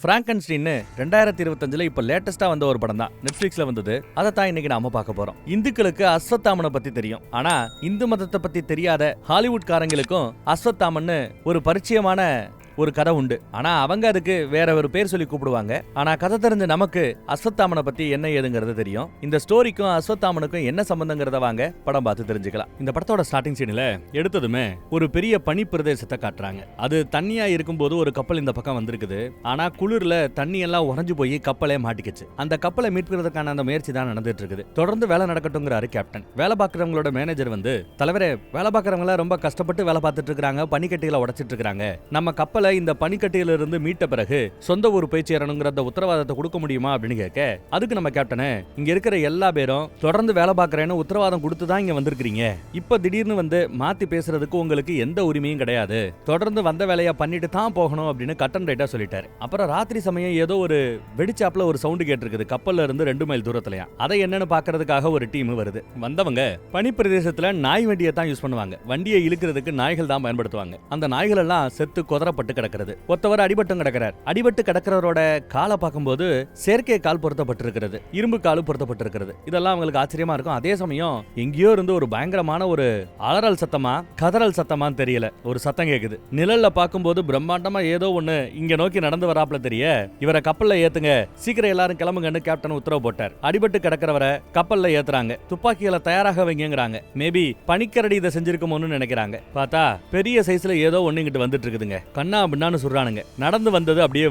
Frankenstein 2025 இப்ப லேட்டஸ்டா வந்த ஒரு படம் தான், நெட்ஃபிளிக்ஸ்ல வந்தது. அதை தான் இன்னைக்கு நாம பார்க்க போறோம். இந்துக்களுக்கு அஸ்வத்தாமனை பத்தி தெரியும், ஆனா இந்து மதத்தை பத்தி தெரியாத ஹாலிவுட் காரங்களுக்கும் அஸ்வத்தாமன்னு ஒரு பரிச்சயமான ஒரு கதை உண்டு. ஆனா அவங்க அதுக்கு வேற ஒரு பேர் சொல்லி கூப்பிடுவாங்க. ஆனா கதை தெரிஞ்ச நமக்கு அஸ்வத்தாமனை பத்தி என்ன ஏதுங்கிறது தெரியும். இந்த ஸ்டோரிக்கும் அஸ்வத்தாமனுக்கும் என்ன சம்பந்தங்கிறத வாங்க படம் பார்த்து தெரிஞ்சுக்கலாம். இந்த படத்தோட ஸ்டார்டிங் சீன்ல எடுத்ததுமே ஒரு பெரிய பனி பிரதேசத்தை காட்டுறாங்க. அது தண்ணியா இருக்கும்போது ஒரு கப்பல் இந்த பக்கம் வந்திருக்குது. ஆனா குளிர்ல தண்ணி எல்லாம் உறைஞ்சு போய் கப்பலே மாட்டிக்கிச்சு. அந்த கப்பலை மீட்கிறதுக்கான அந்த முயற்சி தான் நடந்துட்டு இருக்குது. தொடர்ந்து வேலை நடக்கட்டும்ங்கிறாரு கேப்டன். வேலை பார்க்கறவங்களோட மேனேஜர் வந்து, தலைவரே வேலை பார்க்கறவங்க ரொம்ப கஷ்டப்பட்டு வேலை பார்த்துட்டு இருக்காங்க, பனிக்கட்டிகளை உடைச்சிட்டு இருக்காங்க. நம்ம கப்பல் இந்த பனிக்கட்டியில இருந்து மீட்ட பிறகு சொந்த ஊர் போய் சேரணுங்கிற அந்த உத்தரவாதத்தை கொடுக்க முடியுமா அப்படின்னு கேட்க, அதுக்கு நம்ம கேப்டனு, இங்க இருக்கிற எல்லா பேரும் தொடர்ந்து வேலை பார்க்கறேன்னு உத்தரவாதம் கொடுத்து தான் இங்க வந்திருக்கீங்க. இப்ப திடீர்னு வந்து மாத்தி பேசுறதுக்கு உங்களுக்கு எந்த உரிமையும் கிடையாது. தொடர்ந்து வந்த வேலையா பண்ணிட்டு தான் போகணும் அப்படின்னு கட்டன் ரைட்டா சொல்லிட்டாரு. அப்புறம் ராத்திரி சமயம் ஏதோ ஒரு வெடிச்சாப்ல ஒரு சவுண்ட் கேட்டிருக்குது கப்பல்ல இருந்து 2 மைல் தூரத்துலயா. அதை என்னன்னு பாக்குறதுக்காக ஒரு டீம் வருது. வந்தவங்க பனி பிரதேசத்துல நாய் வண்டியை தான் யூஸ் பண்ணுவாங்க. வண்டியை இழுக்கிறதுக்கு நாய்கள் தான் பயன்படுத்துவாங்க. அந்த நாய்கள் எல்லாம் செத்து கொதறப்பட்டு கிடக்கிறது. ஒருத்தவர் அடிபட்டும் கிடக்கிறார். அடிபட்டு கிடக்கிறவரோட காலை பார்க்கும்போது செயற்கை கால் பொருத்தப்பட்டிருக்கிறது, இரும்பு கால் பொருத்தப்பட்டிருக்கிறது. இதெல்லாம் அவங்களுக்கு ஆச்சரியமா இருக்கும். அதே சமயம் எங்கேயோ இருந்து ஒரு பயங்கரமான ஒரு அலறல் சத்தமா கதறல் சத்தமான்னு தெரியல, ஒரு சத்தம் கேக்குது. நிழல்ல பார்க்கும்போது பிரம்மாண்டமா ஏதோ ஒண்ணு இங்க நோக்கி நடந்து வராப்ல தெரிய, இவரை கப்பல்ல ஏத்துங்க, சீக்கிரம் எல்லாரும் கிளம்புங்கன்னு கேப்டன் உத்தரவு போட்டார். அடிபட்டு கிடக்கிறவரை கப்பல்ல ஏத்துறாங்க. துப்பாக்கிகளை தயாராக வைங்கிறாங்க. மேபி பனிக்கரடி இதை செஞ்சிருக்குமோன்னு நினைக்கிறாங்க. பார்த்தா பெரிய சைஸ்ல ஏதோ ஒண்ணு இங்கிட்டு வந்துட்டு இருக்குதுங்க. கண்ணா பின்னான்னு சொல்றானுங்க. நடந்து வந்தது அப்படியே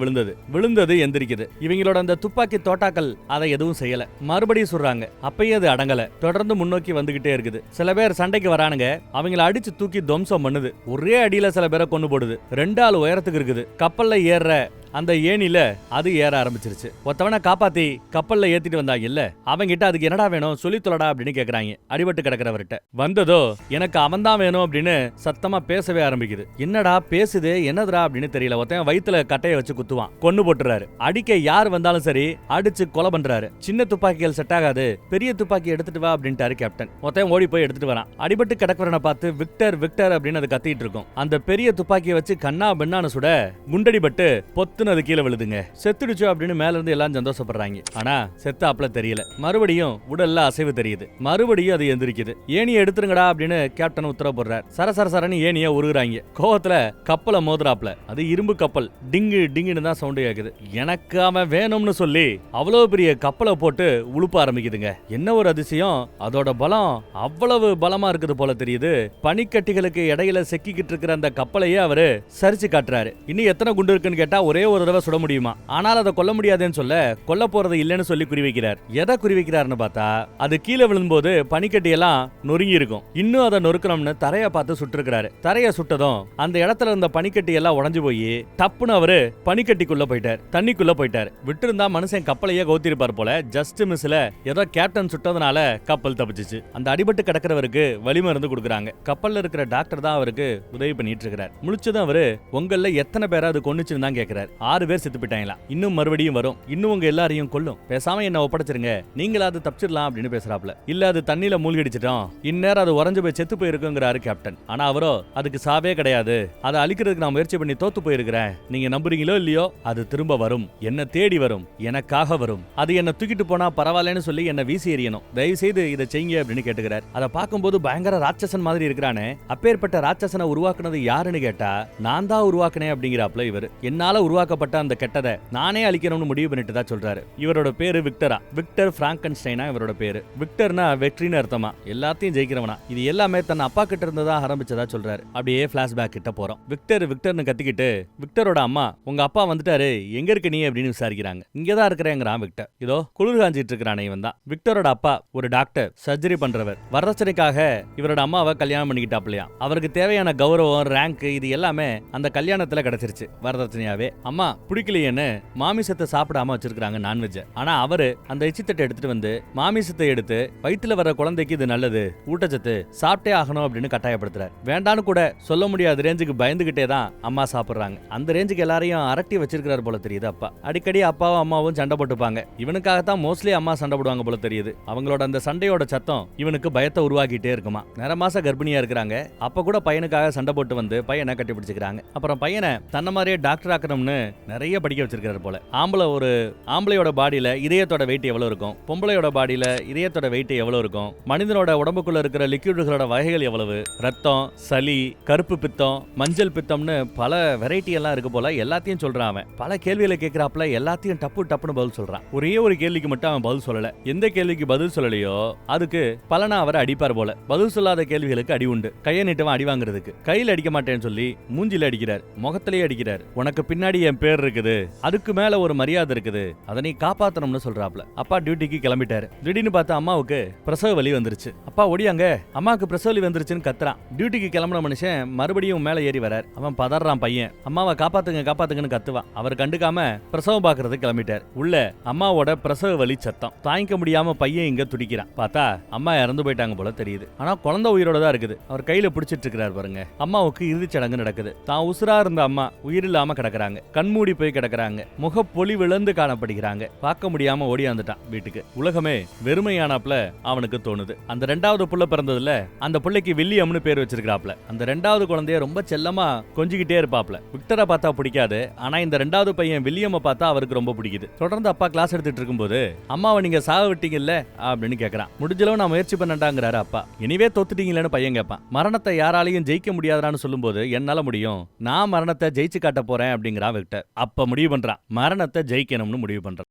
விழுந்தது எந்திரிக்குது. இவங்களோட அந்த துப்பாக்கி தோட்டாக்கள் அதை எதுவும் செய்யல. மறுபடியும் சொல்றாங்க. அப்பயே அது அடங்கல. தொடர்ந்து முன்னோக்கி வந்துகிட்டே இருக்குது. சில பேர் சண்டைக்கு வரானுங்க. அவங்கள அடிச்சு தூக்கி துவம்சம் பண்ணுது. ஒரே அடியில சில பேரை கொண்டு போடுது. 2 ஆள் உயரத்துக்கு இருக்குது. கப்பல்ல ஏற அந்த ஏணில அது ஏற ஆரம்பிச்சிருச்சு. ஒருத்தவனை காப்பாத்தி கப்பல்ல ஏத்திட்டு வந்தா இல்ல, அவங்கிட்ட அதுக்கு என்னடா வேணும் சொல்லி தொலைடா அப்படின்னு கேக்குறாங்க. அடிபட்டு கிடக்கிறவர்கிட்ட வந்ததோ, எனக்கு அவன் தான் வேணும் அப்படின்னு சத்தமா பேசவே ஆரம்பிக்குது. என்னடா பேசுது, என்னதுடா அப்படின்னு தெரியல. ஒருத்தன் வயித்துல கட்டையை வச்சு குத்துவான், கொன்னு போட்டுறாரு. அடிக்க யார் வந்தாலும் சரி அடிச்சு கொலை பண்றாரு. சின்ன துப்பாக்கிகள் செட் ஆகாது, பெரிய துப்பாக்கி எடுத்துட்டு வா அப்படின்ட்டாரு கேப்டன். ஒருத்தன் ஓடி போய் எடுத்துட்டு வரான். அடிபட்டு கிடக்கிறவனை பார்த்து விக்டர் விக்டர் அப்படின்னு அது கத்திட்டு இருக்கும். அந்த பெரிய துப்பாக்கியை வச்சு கண்ணா பெண்ணான்னு சுட குண்டடிபட்டு பொத்து அது கீழே விழுதுங்க. செத்துடுச்சு அப்படின்னு மேல இருந்து எல்லாம் சந்தோஷப்படுறாங்க. ஆனா செத்தாப்ல தெரியல. மறுபடியும் உடல்ல அசைவு தெரியுது. மறுபடியும் அது எந்திரிக்குது. ஏணியை எடுத்துருங்கடா அப்படின்னு கேப்டன் உத்தரவு போடுறார். சரசரன்னு ஏணியை உருகுறாங்க. கோவத்துல கப்பலை மோதுறாப்ல. அது இரும்பு கப்பல். டிங்கு டிங்குன்னு தான் சவுண்ட் கேக்குது. எனக்கு அவன் வேணும்னு சொல்லி அவ்வளவு பெரிய கப்பலை போட்டு உழுப்ப ஆரம்பிக்குதுங்க. என்ன ஒரு அதிசயம், அதோட பலம் அவ்வளவு பலமா இருக்குது போல தெரியுது. பனிக்கட்டிகளுக்கு இடையில செக்கிக்கிட்டு இருக்கிற அந்த கப்பலையே அவரு சரிச்சு காட்டுறாரு. இன்னும் எத்தனை குண்டு இருக்குன்னு கேட்டா ஒரே ஒரு தடவை சுட முடியுமா, ஆனால் அதை கொல்ல முடியாதுன்னு சொல்ல கொல்ல போறது இல்லைன்னு சொல்லி குறி வைக்கிறார். எதை குறி வைக்கிறாருன்னு பார்த்தா, அது கீழே விழும்போது பனிக்கட்டி எல்லாம் நொறுங்கி இருக்கும். இன்னும் அதை நொறுக்கணும்னு தரைய பார்த்து சுட்டிருக்கிறாரு. தரைய சுட்டதும் அந்த இடத்துல இருந்த பனிக்கட்டி எல்லாம் உடைஞ்சு போய் டப்புன்னு அவரு பனிக்கட்டிக்குள்ள போயிட்டார், தண்ணிக்குள்ள போயிட்டார். விட்டு மனுஷன் கப்பலையே கவுத்திருப்பார் போல. ஜஸ்ட் மிஸ்ல ஏதோ கேப்டன் சுட்டதுனால கப்பல் தப்பிச்சிச்சு. அந்த அடிபட்டு கிடக்கிறவருக்கு வலி மருந்து கொடுக்குறாங்க. கப்பல்ல இருக்கிற டாக்டர் தான் அவருக்கு உதவி பண்ணிட்டு இருக்கிறார். முழிச்சதும் அவரு, உங்கள எத்தனை பேரை அது கொன்னுச்சுன்னு தான் கேட்கிறார். 6 பேர் செத்து போயிட்டாங்களா, இன்னும் மறுபடியும் வரும், இன்னும் உங்க எல்லாரையும் கொல்லும், பேசாம என்ன ஒப்படைச்சிருங்க, நீங்களாவது தப்பிச்சிடலாம் அப்படின்னு பேசுறாப்ல. இல்ல அது தண்ணியில மூழ்கிடுச்சிட்டோம், இந்நேரம் அது உறைஞ்சு போய் செத்து போயிருக்குங்கிறாரு கேப்டன். ஆனா அவரோ, அதுக்கு சாவே கிடையாது, அதை அழிக்கிறதுக்கு நான் முயற்சி பண்ணி தோத்து போயிருக்கிறேன், நீங்க நம்புறீங்களோ இல்லையோ அது திரும்ப வரும், என்ன தேடி வரும், எனக்காக வரும், அது என்ன தூக்கிட்டு போனா பரவாயில்லன்னு சொல்லி என்ன வீசி எறியணும், தயவு செய்து இதை செய்யுங்க அப்படின்னு கேட்டுக்கிறார். அதை பார்க்கும்போது பயங்கர ராட்சசன் மாதிரி இருக்கிறானே, அப்பேற்பட்ட ராட்சசனை உருவாக்குனது யாருன்னு கேட்டா, நான் தான் உருவாக்குனேன் அப்படிங்கிறாப்ல இவர். என்னால உருவாக்கப்பட்ட அந்த கெட்டதை நானே அழிக்கணும்னு முடிவு பண்ணிட்டு தான் சொல்றாரு. இவரோட பேரு விக்டரா, விக்டர் பிராங்கன்ஸ்டைனா இவரோட பேரு. விக்டர்னா வெற்றின்னு அர்த்தமா, எல்லாத்தையும் ஜெயிக்கிறவனா. இது எல்லாமே தன் அப்பா கிட்ட இருந்ததா ஆரம்பிச்சதா சொல்றாரு. அப்படியே பிளாஷ்பேக் கிட்ட போறோம். விக்டர் விக்டர்னு கத்திக்கிட்டு, விக்டரோட அம்மா, உங்க அப்பா வந்துட்டாரு, எங்க இருக்க நீ அப்படின்னு விசாரிக்கிறாங்க. இங்கதான் இருக்கிறேங்கிறான் விக்டர். இதோ குளிர் காஞ்சிட்டு இருக்கிறானே இவன் தான். விக்டரோட அப்பா ஒரு டாக்டர், சர்ஜரி பண்றவர். வரதட்சணைக்காக இவரோட அம்மாவை கல்யாணம் பண்ணிக்கிட்டாப்லையா. அவருக்கு தேவையான கௌரவம், ரேங்க் இது எல்லாமே அந்த கல்யாணத்துல கிடைச்சிருச்சு வரதட்சணையாவே. அம்மா பிடிக்கலையேன்னு மாமிசத்தை சாப்பிடாம வச்சிருக்காங்க நான்வெஜ். ஆனா அவரு அந்த எச்சித்தட்டை எடுத்துட்டு வந்து மாமிசத்தை எடுத்து வயிற்றுல வர குழந்தைக்கு இது நல்லது, ஊட்டச்சத்து, சாப்பிட்டே ஆகணும் அப்படின்னு கட்டாயப்படுத்துறாரு. வேண்டான்னு கூட சொல்ல முடியாத ரேஞ்சுக்கு பயந்துகிட்டே தான் அம்மா சாப்பிடுறாங்க. அந்த ரேஞ்சுக்கு எல்லாரையும் அரட்டி வச்சிருக்கிறாரு போல தெரியுது அப்பா. அடிக்கடி அப்பாவும் அம்மாவும் சண்டை போட்டுப்பாங்க. இவனுக்காகத்தான் மோஸ்ட்லி அம்மா சண்டை போடுவாங்க போல தெரியுது. அவங்களோட அந்த சண்டையோட சத்தம் இவனுக்கு பயத்தை உருவாக்கிட்டே இருக்குமா. நேர மாச கர்ப்பிணியா இருக்கிறாங்க. அப்ப கூட பையனுக்காக சண்டை போட்டு வந்து பையனை கட்டி பிடிச்சிக்கிறாங்க. அப்புறம் பையனை தன்ன மாதிரியே டாக்டர் ஆக்கணும்னு நிறைய படிக்க வச்சிருக்காரு போல. ஆம்பளையோட பாடியில இதயத்தோட வெயிட் எவ்வளவு இருக்கும், பொம்பளையோட பாடியில இதயத்தோட வெயிட் எவ்வளவு இருக்கும், மனிதனோட உடம்புக்குள்ள இருக்கிற லிக்விடுகளோட வகைகள் எவ்வளவு, ரத்தம், சளி, கருப்பு பித்தம், மஞ்சள் பித்தம்னு பல வெரைட்டி எல்லாம் இருக்கு போல. எல்லாத்தையும் சொல்றான் அவன். பல கேள்விகளை கேட்கிறாப்ல, எல்லாத்தையும் டப்புன்னு பதில் சொல்றான். ஒரே ஒரு கேள்விக்கு மட்டும் அவன் பதில் சொல்லல. எந்த கேள்விக்கு பதில் சொல்லலையோ அதுக்கு பலனா அவரை அடிப்பார் போல. பதில் சொல்லாத கேள்விகளுக்கு அடி உண்டு. கையை நீட்டவன் அடி வாங்குறதுக்கு. கையில் அடிக்க மாட்டேன்னு சொல்லி மூஞ்சில அடிக்கிறார், முகத்திலேயே அடிக்கிறார். உனக்கு பின்னாடி என் பேர் இருக்குது, அதுக்கு மேல ஒரு மரியாதை இருக்குது, அதை நீ காப்பாத்தணும்னு சொல்றாப்ல. அப்பா டியூட்டிக்கு கிளம்பிட்டாரு. திடீர்னு பார்த்து அம்மாவுக்கு பிரசவ வலி வந்துருச்சு. அப்பா ஓடியாங்க, அம்மாவுக்கு பிரசவ வலி வந்துருச்சுன்னு கத்துறான். டியூட்டிக்கு கிளம்பின மனுஷன் மறுபடியும் மேல ஏறி வரார். அவன் பதறான். பையன் அம்மாவை காப்பாத்துங்கன்னு கத்துவான். அவர் கண்டுக்காம பிரசவம் பாக்குறது கிளம்பிட்டார். உள்ள அம்மாவோட பிரசவ வலி சத்தம் தாங்கிக்க முடியாம பையன் இங்க துடிக்கிறான். பார்த்தா அம்மா இறந்து போயிட்டாங்க போல தெரியுது. ஆனா குழந்தை உயிரோட தான் இருக்குது. அவர் கையில பிடிச்சிட்டு இருக்கிறார் பாருங்க. அம்மாவுக்கு இறுதிச் சடங்கு நடக்குது. தான் உசுரா இருந்த அம்மா உயிர் இல்லாம கிடக்குறாங்க. கண்மூடி போய் கிடக்குறாங்க. முகப்பொலி விழுந்து காணப்படுகிறாங்க. பார்க்க முடியாம ஓடியாந்துட்டான் வீட்டுக்கு. உலகமே வெறுமையானாப்ல அவனுக்கு தோணுது. அந்த ரெண்டாவது புள்ள பிறந்ததுல அந்த பிள்ளைக்கு வில்லியம்னு பேர் வச்சிருக்காப்ல. அந்த ரெண்டாவது குழந்தைய ரொம்ப செல்லமா கொஞ்சிக்கிட்டே இருப்பாப்ல. விக்டரை பார்த்தா பிடிக்காது, ஆனா இந்த ரெண்டாவது பையன் வில்லியமை பார்த்தா அவருக்கு ரொம்ப பிடிக்குது. தொடர்ந்து அப்பா கிளாஸ் எடுத்துட்டு இருக்கும்போது அம்மாவை நீங்க சாக விட்டீங்கல்ல அப்படின்னு கேக்குறான். முடிஞ்சளவு நான் முயற்சி பண்ணட்டாங்கிறாரு அப்பா. இனிவே தோத்துட்டீங்களேன்னு பையன் கேட்பான். மரணத்தை யாராலையும் ஜெயிக்க முடியாதான்னு சொல்லும்போது என்னால முடியும், நான் மரணத்தை ஜெயிச்சு காட்ட போறேன் அப்படிங்கிறான் விக்டர். அப்ப முடிவு பண்றான், மரணத்தை ஜெயிக்கணும்னு முடிவு பண்றான்.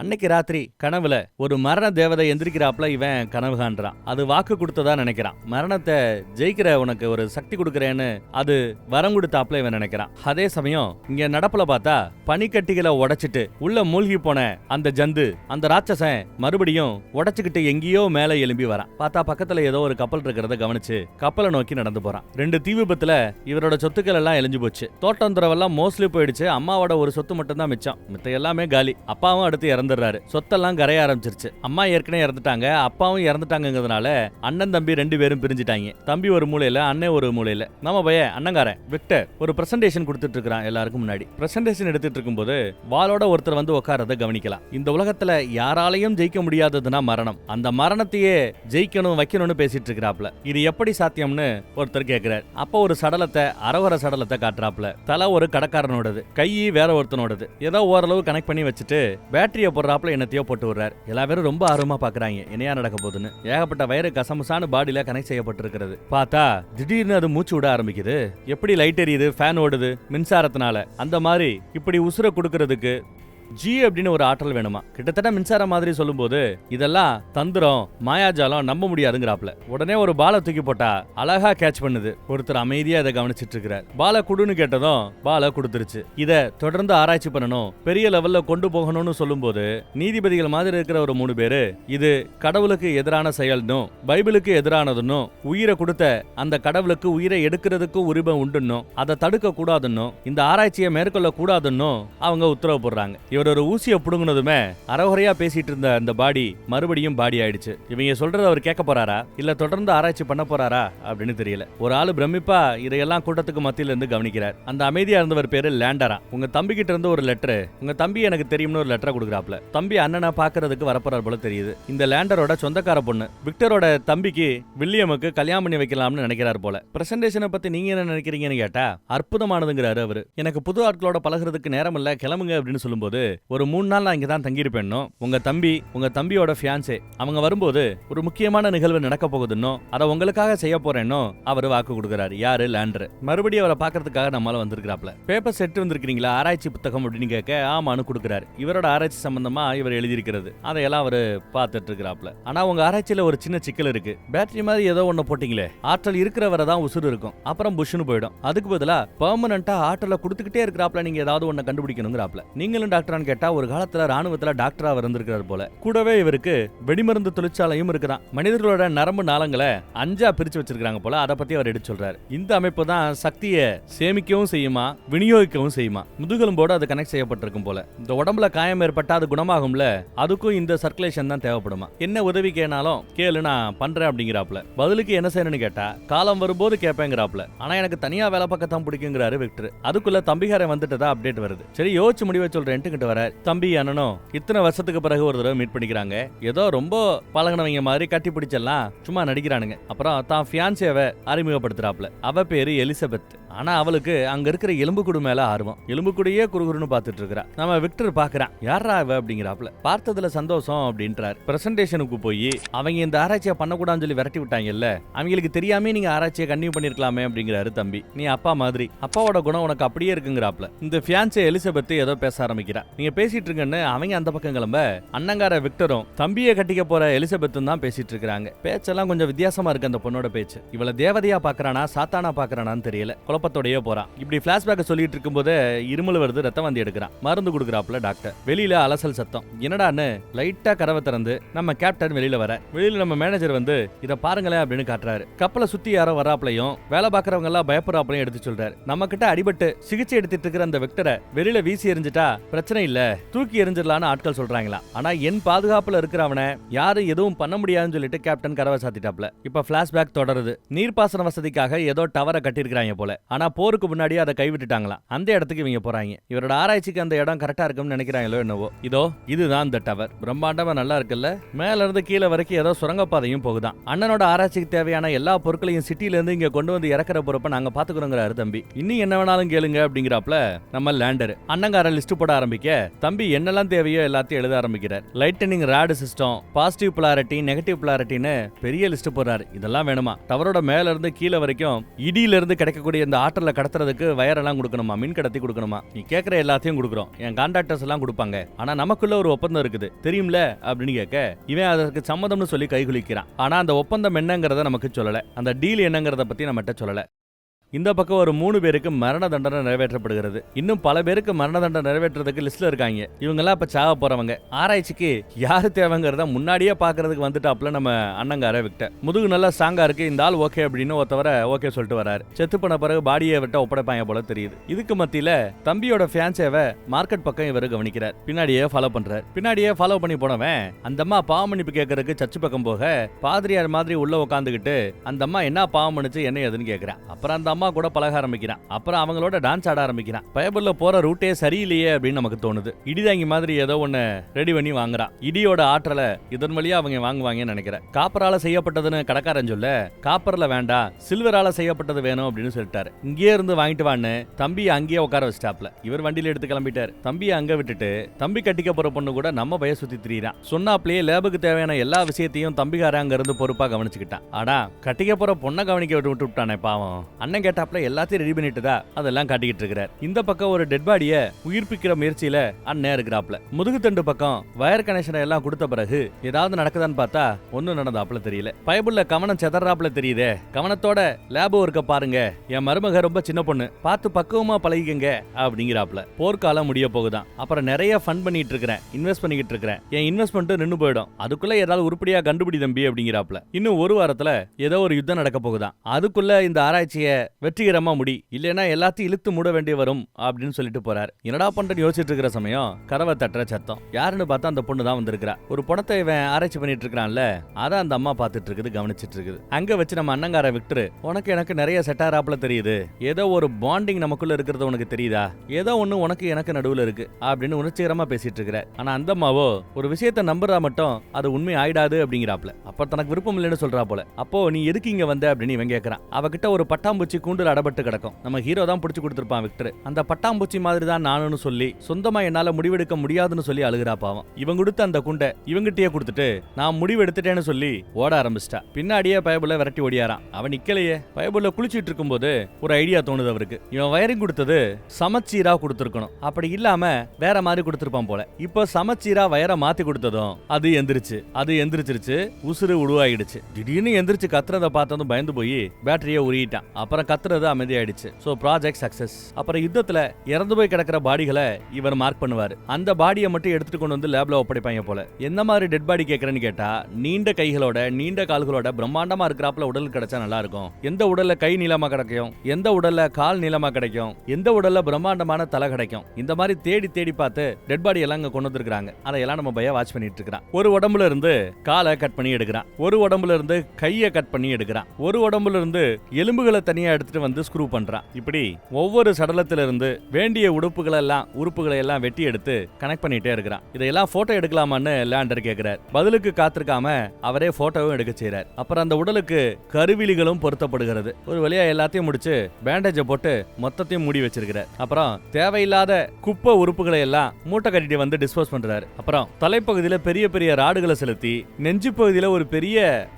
அன்னைக்கு ராத்திரி கனவுல ஒரு மரண தேவதை எந்திரிக்கிறாப்ல. இவன் கனவு காண்றான். அது வாக்கு கொடுத்ததா நினைக்கிறான். மரணத்தை ஜெயிக்கிற உனக்கு ஒரு சக்தி கொடுக்கறேன்னு அது வரம் கொடுத்தாப்ல இவன் நினைக்கிறான். அதே சமயம் இங்க நடப்புல பார்த்தா பனிக்கட்டிகளை உடைச்சிட்டு உள்ள மூழ்கி போன அந்த ஜந்து, அந்த ராட்சசன் மறுபடியும் உடைச்சுக்கிட்டு எங்கேயோ மேல எழும்பி வரான். பார்த்தா பக்கத்துல ஏதோ ஒரு கப்பல் இருக்கிறத கவனிச்சு கப்பலை நோக்கி நடந்து போறான். 2 தீ விபத்துல இவரோட சொத்துக்கள் எல்லாம் எழிஞ்சு போச்சு. தோட்டம் துறவெல்லாம் மோஸ்ட்லி போயிடுச்சு. அம்மாவோட ஒரு சொத்து மட்டும் தான் மிச்சம். மித்த எல்லாமே காலி. அப்பாவும் அடுத்து இறந்துடுறாரு. சொத்தெல்லாம் கரைய ஆரம்பிச்சிருச்சு. அம்மா ஏற்கனவே இறந்துட்டாங்க, அப்பாவும் இறந்துட்டாங்கிறதுனால அண்ணன் தம்பி 2 பேரும் பிரிஞ்சுட்டாங்க. தம்பி ஒரு மூலையில, அண்ணன் ஒரு மூலையில. நம்ம பையன் அண்ணங்காரன் விக்டர் ஒரு பிரசன்டேஷன் கொடுத்துட்டு இருக்கான் எல்லாருக்கும் முன்னாடி. பிரசன்டேஷன் எடுத்துட்டு இருக்கும்போது வாளோட ஒருத்தர் வந்து உட்காரத கவனிக்கலாம். இந்த உலகத்துல யாராலையும் ஜெயிக்க முடியாததுன்னா மரணம். அந்த மரணத்தையே ஜெயிக்கணும் வைக்கணும்னு பேசிட்டு இருக்கிறாப்ல. இது எப்படி சாத்தியம்னு ஒருத்தர் கேட்கிறார். அப்போ ஒரு சடலத்தை, அரவர சடலத்தை காட்டுறாப்ல. தலை ஒரு கடைக்காரனோடது, கை வேற ஒருத்தனோடது. ஏதோ ஓரளவு கனெக்ட் பண்ணி வச்சுட்டு பேட்டரிய போடுறாப்ல என்னத்தையோ போட்டு விடுறாரு. எல்லா பேரும் ரொம்ப ஆர்வமா பாக்குறாங்க என்னையா நடக்க போகுதுன்னு. ஏகப்பட்ட வயரு கசமுசான பாடியில கனெக்ட் செய்யப்பட்டிருக்கிறது. பார்த்தா திடீர்னு அது மூச்சு விட ஆரம்பிக்குது. எப்படி லைட் எரியுது, ஃபேன் ஓடுது மின்சாரத்தினால, அந்த மாதிரி இப்படி உசுர கொடுக்கறதுக்கு ஜி அப்படின்னு ஒரு ஆற்றல் வேணுமா. கிட்டத்தட்ட மின்சாரம் மாதிரி சொல்லும்போது இதெல்லாம் தந்திரம், மாயாஜாலம், நம்ப முடியாதுங்கிறாப்ல. உடனே ஒரு பாலை தூக்கி போட்டா அழகா கேட்ச் பண்ணுது. ஒருத்தர் அமைதியா இதை கவனிச்சிட்டு இருக்கிறார். பாலை குடுன்னு கேட்டதும் பாலை கொடுத்துருச்சு. இத தொடர்ந்து ஆராய்ச்சி பண்ணணும், பெரிய லெவல்ல கொண்டு போகணும்னு சொல்லும்போது நீதிபதிகள் மாதிரி இருக்கிற ஒரு 3 பேரு இது கடவுளுக்கு எதிரான செயல்னும் பைபிளுக்கு எதிரானதுன்னும் உயிரை கொடுத்த அந்த கடவுளுக்கு உயிரை எடுக்கிறதுக்கும் உரிமை உண்டுன்னும் அதை தடுக்க கூடாதுன்னும் இந்த ஆராய்ச்சியை மேற்கொள்ள கூடாதுன்னும் அவங்க உத்தரவு போடுறாங்க. ஒரு ஊசியை புடுங்கினதுமே அறகுறையா பேசிட்டு இருந்த அந்த பாடி மறுபடியும் பாடி ஆயிடுச்சு. இவங்க சொல்றத அவர் கேட்க போறாரா இல்ல தொடர்ந்து ஆராய்ச்சி பண்ண போறாரா அப்படின்னு தெரியல. ஒரு ஆளு பிரமிப்பா இதையெல்லாம் கூட்டத்துக்கு மத்தியில இருந்து கவனிக்கிறார். அந்த அமைதியா இருந்தவர் பேரு லேண்டரா. உங்க தம்பி கிட்ட இருந்து ஒரு லெட்டர், உங்க தம்பி எனக்கு தெரியும்னு ஒரு லெட்டர் கொடுக்குறாப்ல. தம்பி அண்ணனை பாக்குறதுக்கு வரப்போறார் போல தெரியுது. இந்த லேண்டரோட சொந்தக்கார பொண்ணு விக்டரோட தம்பிக்கு வில்லியமுக்கு கல்யாணம் பண்ணி வைக்கலாம்னு நினைக்கிறார் போல. பிரசன்டேஷனை பத்தி நீங்க என்ன நினைக்கிறீங்கன்னு கேட்டா அற்புதமானதுங்கிறாரு அவரு. எனக்கு புது ஆட்களோட பழகிறதுக்கு நேரம் இல்ல, கிளம்புங்க அப்படின்னு சொல்லும்போது ஒரு 3 நாள் நான் இங்க தான் தங்கியிருப்பேன்னோ, உங்க தம்பியோட ஃபியான்சே அவங்க வரும்போது ஒரு முக்கியமான நிகழ்வு நடக்க போகுதுன்னோ, அதை உங்களுக்காக செய்ய போறேன்னோ அவர் வாக்கு கொடுக்கிறாரு. யாரு? லேண்டர். மறுபடியும் அவரை பாக்குறதுக்காக நம்மளால வந்திருக்கிறாப்ல. பேப்பர் செட் வந்திருக்கீங்களா, ஆராய்ச்சி புத்தகம் அப்படின்னு கேட்க ஆமான்னு கொடுக்குறாரு. இவரோட ஆராய்ச்சி சம்பந்தமா இவர் எழுதியிருக்கிறது அதையெல்லாம் அவரு பார்த்துட்டு இருக்கிறாப்ல. ஆனா உங்க ஆராய்ச்சியில ஒரு சின்ன சிக்கல் இருக்கு. பேட்டரி மாதிரி ஏதோ ஒண்ணு போட்டீங்களே, ஆற்றல் இருக்கிறவரை தான் உசுறு இருக்கும், அப்புறம் புஷ்னு போயிடும். அதுக்கு பதிலா பெர்மனண்டா ஆற்றலை கொடுத்துக்கிட்டே இருக்கிறாப்ல. நீங்க ஏதாவது ஒண்ணு கண்டுபிடிக்கணுங்கிறாப்ல. நீங்களும் டாக்டர் கேட்டா ஒரு காலத்துல ராணுவத்துல டாக்டரா இருந்திருக்கிறார் போல. கூடவே இவருக்கு வெடிமருந்து தொழிற்சாலையும் இருக்குதான். மனிதர்களோட நரம்பு நாளங்களை 5ஆ பிரிச்சு வச்சிருக்காங்க போல. அதை பத்தி அவர் எடுத்து சொல்றாரு. இந்த அமைப்பு தான் சக்தியை சேமிக்கவும் செய்யுமா, விநியோகிக்கவும் செய்யுமா. முதுகெலும்போடு அது கனெக்ட் செய்யப்பட்டிருக்கும் போல. இந்த உடம்புல காயம் ஏற்பட்டா அது குணமாகும்ல, அதுக்கும் இந்த சர்க்குலேஷன் தான் தேவைப்படுமா. என்ன உதவி கேனாலும் கேளு, நான் பண்றேன் அப்படிங்கிறாப்ல. பதிலுக்கு என்ன செய்யணும்னு கேட்டா காலம் வரும்போது கேட்பேங்கிறாப்ல. ஆனா எனக்கு தனியா வேலை பக்கத்தான் பிடிக்குங்கிறாரு விக்டர். அதுக்குள்ள தம்பிகாரன் வந்துட்டதா அப்டேட் வருது. சரி யோசிச்சு முடிவை சொல்றேன்ட்டு கிட்ட வர தம்பி அண்ணனும் இத்தனை வருஷத்துக்கு பிறகு ஒரு தடவை மீட் பண்ணிக்கிறாங்க. ஏதோ ரொம்ப பழகினவங்க மாதிரி கட்டி பிடிச்செல்லாம் சும்மா நடிக்கிறானுங்க. அப்புறம் தான் ஃபியான்சேவை அறிமுகப்படுத்துறாப்ல. அவ பேரு எலிசபெத். ஆனா அவளுக்கு அங்க இருக்கிற எலும்புக்கூடு மேல ஆர்வம். எலும்புக்கூடையே குறுகுறுன்னு பாத்துட்டு இருக்கா. நம்ம விக்டர் பாக்குறான், யாரா அவ அப்படிங்கிறாப்ல. பார்த்ததுல சந்தோஷம் அப்படின்றார். பிரசன்டேஷனுக்கு போய் அவங்க இந்த ஆராய்ச்சியை பண்ணக்கூடாதுன்னு சொல்லி விரட்டி விட்டாங்கல்ல, அவங்களுக்கு தெரியாம நீங்க ஆராய்ச்சியை கண்டினியூ பண்ணிருக்கலாமே அப்படிங்கிறாரு தம்பி. நீ அப்பா மாதிரி, அப்பாவோட குணம் உனக்கு அப்படியே இருக்குங்கிறாப்ல. இந்த ஃபியான்சே எலிசபெத் ஏதோ பேச ஆரம்பிக்கிறா. நீங்க பேசிட்டு இருக்கன்னு அவங்க அந்த பக்கம் கிளம்ப அண்ணங்கார விக்டரும் தம்பியை கட்டிக்க போற எலிசபெத்தும் தான் பேசிட்டு இருக்காங்க. பேச்செல்லாம் கொஞ்சம் வித்தியாசமா இருக்கு அந்த பொண்ணோட பேச்சு. இவளை தேவதையா பாக்குறானா சாத்தானா பாக்குறானான்னு தெரியல, குழப்பத்தோடயே போறான். இப்படி பிளாஷ்பேக் சொல்லிட்டு இருக்கும்போது இருமல் வருது, ரத்தம் வந்து எடுக்கிறான். மருந்து கொடுக்குறாப்ல டாக்டர். வெளியில அலசல் சத்தம். என்னடான்னு லைட்டா கதவை திறந்து நம்ம கேப்டன் வெளியில வர, வெளியில நம்ம மேனேஜர் வந்து இத பாருங்களேன் அப்படின்னு காட்டுறாரு. கப்பலை சுத்தி யாரோ வராப்லையும் வேலை பாக்குறவங்க எல்லாம் பயப்படுறாப்லையும் எடுத்து சொல்றாரு. நம்ம கிட்ட அடிபட்டு சிகிச்சை எடுத்துட்டு இருக்கிற அந்த விக்டரை வெளியில வீசி எரிஞ்சிட்டா பிரச்சனை இல்ல, தூக்கி எரிஞ்சிடலான்னு ஆட்கள் சொல்றாங்களா. ஆனா என் பாதுகாப்புல இருக்கிறவனை யாரும் எதுவும் பண்ண முடியாதுன்னு சொல்லிட்டு கேப்டன் கதவை சாத்திட்டாப்ல. இப்ப பிளாஷ்பேக் தொடருது. நீர்ப்பாசன வசதிக்காக ஏதோ டவரை கட்டிருக்காங்க போல, ஆனா போருக்கு முன்னாடி அதை கைவிட்டுட்டாங்களாம். அந்த இடத்துக்கு இவங்க போறாங்க. இவரோட ஆராய்ச்சிக்கு அந்த இடம் கரெக்டா இருக்கும்னு நினைக்கிறாங்களோ என்னவோ. இதோ இதுதான் இந்த டவர். பிரம்மாண்டமா நல்லா இருக்குல்ல. மேல இருந்து கீழே வரைக்கும் ஏதோ சுரங்கப்பாதையும் போகுதான். அண்ணனோட ஆராய்ச்சிக்கு தேவையான எல்லா பொருட்களையும் சிட்டில இருந்து இங்க கொண்டு வந்து இறக்குற பொறுப்ப நாங்க பாத்துக்கிறோங்கிறாரு தம்பி. இன்னும் என்ன வேணாலும் கேளுங்க அப்படிங்கிறாப்ல நம்ம லேண்டர். அண்ணங்கார லிஸ்ட் போட ஆரம்பிக்க தம்பி என்னெல்லாம் தேவையோ எல்லாத்தையும் எழுத ஆரம்பிக்கிறார். Lightning rod system, positive polarity, negative போலாரிட்டின்னு பெரிய லிஸ்ட் போடுறாரு. இதெல்லாம் வேணுமா? டவரோட மேல இருந்து கீழே வரைக்கும் இடியில இருந்து கிடைக்கக்கூடிய இந்த ஆற்றலை கடத்துறதுக்கு வயரெல்லாம் கொடுக்கணுமா, மின் கடத்தி கொடுக்கணுமா, நீ கேட்கிற எல்லாத்தையும் கொடுக்குறோம், என் கான்ட்ராக்டர்ஸ் எல்லாம் கொடுப்பாங்க, ஆனா நமக்குள்ள ஒரு ஒப்பந்தம் இருக்குது தெரியும்ல அப்படின்னு கேட்க இவன் அதற்கு சம்மதம்னு சொல்லி கைகுலிக்கிறான். ஆனா அந்த ஒப்பந்தம் என்னங்கறத நமக்கு சொல்லல, அந்த டீல் என்னங்கறத பத்தி நம்மகிட்ட சொல்லல. இந்த பக்கம் ஒரு 3 பேருக்கு மரண தண்டனை நிறைவேற்றப்படுகிறது. இன்னும் பல பேருக்கு மரண தண்டனை நிறைவேற்றதுக்கு லிஸ்ட்ல இருக்காங்க. இவங்கெல்லாம் இப்ப சாக போறவங்க. ஆராய்ச்சிக்கு யாரு தேவைங்கிறத முன்னாடியே பாக்குறதுக்கு வந்துட்டாப்ல நம்ம அண்ணங்கார விக்டர். முதுகு நல்லா ஸ்ட்ராங்கா இருக்கு, இந்த ஆள் ஓகே அப்படின்னு ஒருத்தவர ஓகே சொல்லிட்டு வராரு. செத்து பண்ண பிறகு பாடியை விட்ட ஒப்படைப்பாங்க போல தெரியுது. இதுக்கு மத்தியில தம்பியோட ஃபியான்சேவை மார்க்கெட் பக்கம் இவரு கவனிக்கிறார். பின்னாடியே ஃபாலோ பண்றாரு. பின்னாடியே ஃபாலோ பண்ணி போனவன் அந்த அம்மா பாவம் மன்னிப்பு கேட்கறதுக்கு சர்ச்சு பக்கம் போக பாதிரியார் மாதிரி உள்ள உட்காந்துக்கிட்டு அந்த அம்மா என்ன பாவம் பண்ணிச்சு என்ன ஏதுன்னு கேட்கிறான். அப்புறம் அந்த கூட பழக ஆரம்பிக்கிறான். அப்புறம் அவங்களோட டான்ஸ் ஆட ஆரம்பிக்கிறான். பைபிள்ல போற ரூட்டே சரியில்லையே அப்படின்னு நமக்கு தோணுது. இடிதாங்கி மாதிரி ஏதோ ஒண்ணு ரெடி பண்ணி வாங்குறான். இடியோட ஆற்றலை இதன் வழியா அவங்க வாங்குவாங்கன்னு நினைக்கிறேன். காப்பரால செய்யப்பட்டதுன்னு கடைக்காரன் சொல்ல காப்பர்ல வேண்டாம் சில்வரால செய்யப்பட்டது வேணும் அப்படின்னு சொல்லிட்டாரு. இங்கே இருந்து வாங்கிட்டு வான்னு தம்பி அங்கேயே உட்கார வச்சிட்டாப்ல. இவர் வண்டியில எடுத்து கிளம்பிட்டாரு. தம்பியை அங்க விட்டுட்டு தம்பி கட்டிக்க போற பொண்ணு கூட நம்ம பய சுத்தி திரியிறான். சொன்னாப்லயே லேபுக்கு தேவையான எல்லா விஷயத்தையும் தம்பிக்கார அங்க இருந்து பொறுப்பா கவனிச்சுக்கிட்டான். ஆனா கட்டிக்க போற பொண்ணை கவனிக்க விட்டு விட்டானே பாவம். அண்ணன் கேட்டாப்ல எல்லாத்தையும் ரெடி பண்ணிட்டுதா அதெல்லாம் காட்டிக்கிட்டு இருக்கிறார். இந்த பக்கம் ஒரு டெட் பாடிய உயிர்ப்பிக்கிற முயற்சியில அண்ணன் இருக்கிறாப்ல. முதுகு தண்டு பக்கம் வயர் கனெக்ஷன் எல்லாம் கொடுத்த பிறகு ஏதாவது நடக்குதான்னு பார்த்தா ஒன்னும் நடந்தாப்ல தெரியல. பைபிள்ல கவனம் செதறாப்ல தெரியுதே. கவனத்தோட லேப் ஒர்க்க பாருங்க, என் மருமக ரொம்ப சின்ன பொண்ணு, பார்த்து பக்குவமா பழகிக்கங்க அப்படிங்கிறாப்ல. போர்க்காலம் முடிய போகுதான். அப்புறம் நிறைய ஃபண்ட் பண்ணிட்டு இருக்கிறேன், இன்வெஸ்ட் பண்ணிக்கிட்டு இருக்கிறேன், என் இன்வெஸ்ட்மெண்ட் நின்னு போயிடும், அதுக்குள்ள ஏதாவது உருப்படியா கண்டுபிடி தம்பி அப்படிங்கிறாப்ல. இன்னும் ஒரு வாரத்துல ஏதோ ஒரு யுத்தம் நடக்க போகுதான், அதுக்குள்ள இந்த ஆராய்ச்சிய வெற்றிகரமா முடி, இல்லைன்னா எல்லாத்தையும் இழுத்து மூட வேண்டிய வரும் அப்படின்னு சொல்லிட்டு போறாரு. என்னடா பண்றேன்னு யோசிச்சுட்டு இருக்கிற சமயம் கதவை தட்டுற சத்தம். யாருன்னு பார்த்தா அந்த பொண்ணு தான் வந்திருக்கிறா. ஒரு பணத்தை இவன் ஆராய்ச்சி பண்ணிட்டு இருக்கான்ல, அதான் அந்த அம்மா பார்த்துட்டு இருக்குது, கவனிச்சிட்டு இருக்குது. அங்க வச்சு நம்ம அண்ணங்கார விக்டர், உனக்கு எனக்கு நிறைய செட் ஆறாப்ல தெரியுது, ஏதோ ஒரு பாண்டிங் நமக்குள்ள இருக்கிறது உனக்கு தெரியுதா, ஏதோ ஒண்ணு உனக்கு எனக்கு நடுவுல இருக்கு அப்படின்னு உணர்ச்சிகரமா பேசிட்டு இருக்கிற. ஆனா அந்த அம்மாவோ ஒரு விஷயத்தை நம்புறா மட்டும் அது உண்மை ஆயிடாது அப்படிங்கிறாப்ல. அப்ப தனக்கு விருப்பம் இல்லைன்னு சொல்றா போல. அப்போ நீ எதுக்கு இங்க வந்த அப்படின்னு இவன் கேட்கறான். அவகிட்ட ஒரு பட்டாம்பூச்சி கூண்டு அடப்பட்டு கிடக்கும். நம்ம ஹீரோ தான் பிடிச்சு கொடுத்திருப்பான் விக்டர். அந்த பட்டாம்பூச்சி மாதிரி தான் நானுன்னு சொல்லி சொந்தமா என்னால முடிவெடுக்க முடியாதுன்னு சொல்லி அழுகிறா பாவம். இவன் கொடுத்த அந்த குண்டை இவங்கிட்டயே கொடுத்துட்டு நான் முடிவு எடுத்துட்டேன்னு சொல்லி ஓட ஆரம்பிச்சிட்டா. பின்னாடியே பைபிள விரட்டி ஓடியாரான். அவன் நிக்கலையே. பைபிள குளிச்சிட்டு இருக்கும் போது ஒரு ஐடியா தோணுது அவருக்கு. இவன் வயரிங் கொடுத்தது சமச்சீரா கொடுத்திருக்கணும், அப்படி இல்லாம வேற மாதிரி கொடுத்திருப்பான் போல. இப்ப சமச்சீரா வயரை மாத்தி கொடுத்ததும் அது எந்திரிச்சிருச்சு, உசுறு உருவாயிடுச்சு. திடீர்னு எந்திரிச்சு கத்துறத பார்த்ததும் பயந்து போய் பேட்டரியை உருகிட்டான். அப்புறம் கத்துறது அமைதியாயிடுச்சு. So project success. அப்புறம் யுத்தத்துல இறந்து போய் கிடக்கிற பாடிகளை இவர் மார்க் பண்ணுவாரு. அந்த பாடியை மட்டும் எடுத்துட்டு கொண்டு வந்து லேப்ல ஒப்படைப்பாங்க போல. எந்த மாதிரி டெட் பாடி கேட்கறேன்னு கேட்டா, நீண்ட கைகளோட நீண்ட கால்களோட பிரம்மாண்டமா இருக்கிறாப்ல உடல் கிடைச்சா நல்லா இருக்கும். எந்த உடல்ல கை நீளமா கிடைக்கும், எந்த உடல்ல கால் நீளமா கிடைக்கும், எந்த உடல்ல பிரம்மாண்டமான தலை கிடைக்கும், இந்த மாதிரி தேடி தேடி பார்த்து டெட் பாடி எல்லாம் கொண்டு வந்திருக்காங்க. அதையெல்லாம் நம்ம பையா வாட்ச் பண்ணிட்டு இருக்கிறான். ஒரு உடம்புல இருந்து காலை கட் பண்ணி எடுக்கிறான், ஒரு உடம்புல இருந்து கையை கட் பண்ணி எடுக்கிறான், ஒரு உடம்புல இருந்து எலும்புகளை தனியா எடுத்துட்டு வந்து ஸ்க்ரூ பண்றான். இப்படி ஒவ்வொரு சடலத்திலிருந்து வேண்டிய உறுப்புகளை எல்லாம் வெட்டி எடுத்து கனெக்ட் பண்ணிட்டே இருக்கிறான். இதையெல்லாம் போட்டோ எடுக்கலாமான்னு லேண்டர் கேட்கிறார். பதிலுக்கு காத்திருக்காம அவரே போட்டோவும் எடுக்க செய்றார். அப்புறம் அந்த உடலுக்கு கருவிலிகளும் பொருத்தப்படுகிறது. ஒரு வழியா எல்லாத்தையும் முடிச்சு பேண்டேஜ போட்டு மொத்தத்தையும் மூடி வச்சிருக்கிறார். அப்புறம் தேவையில்லாத குப்பை உறுப்புகளை எல்லாம் மூட்டை கட்டிட்டு வந்து டிஸ்போஸ் பண்றாரு. அப்புறம் தலைப்பகுதியில பெரிய பெரிய ராடுகளை செலுத்தி நெஞ்சு பகுதியில ஒரு பெரிய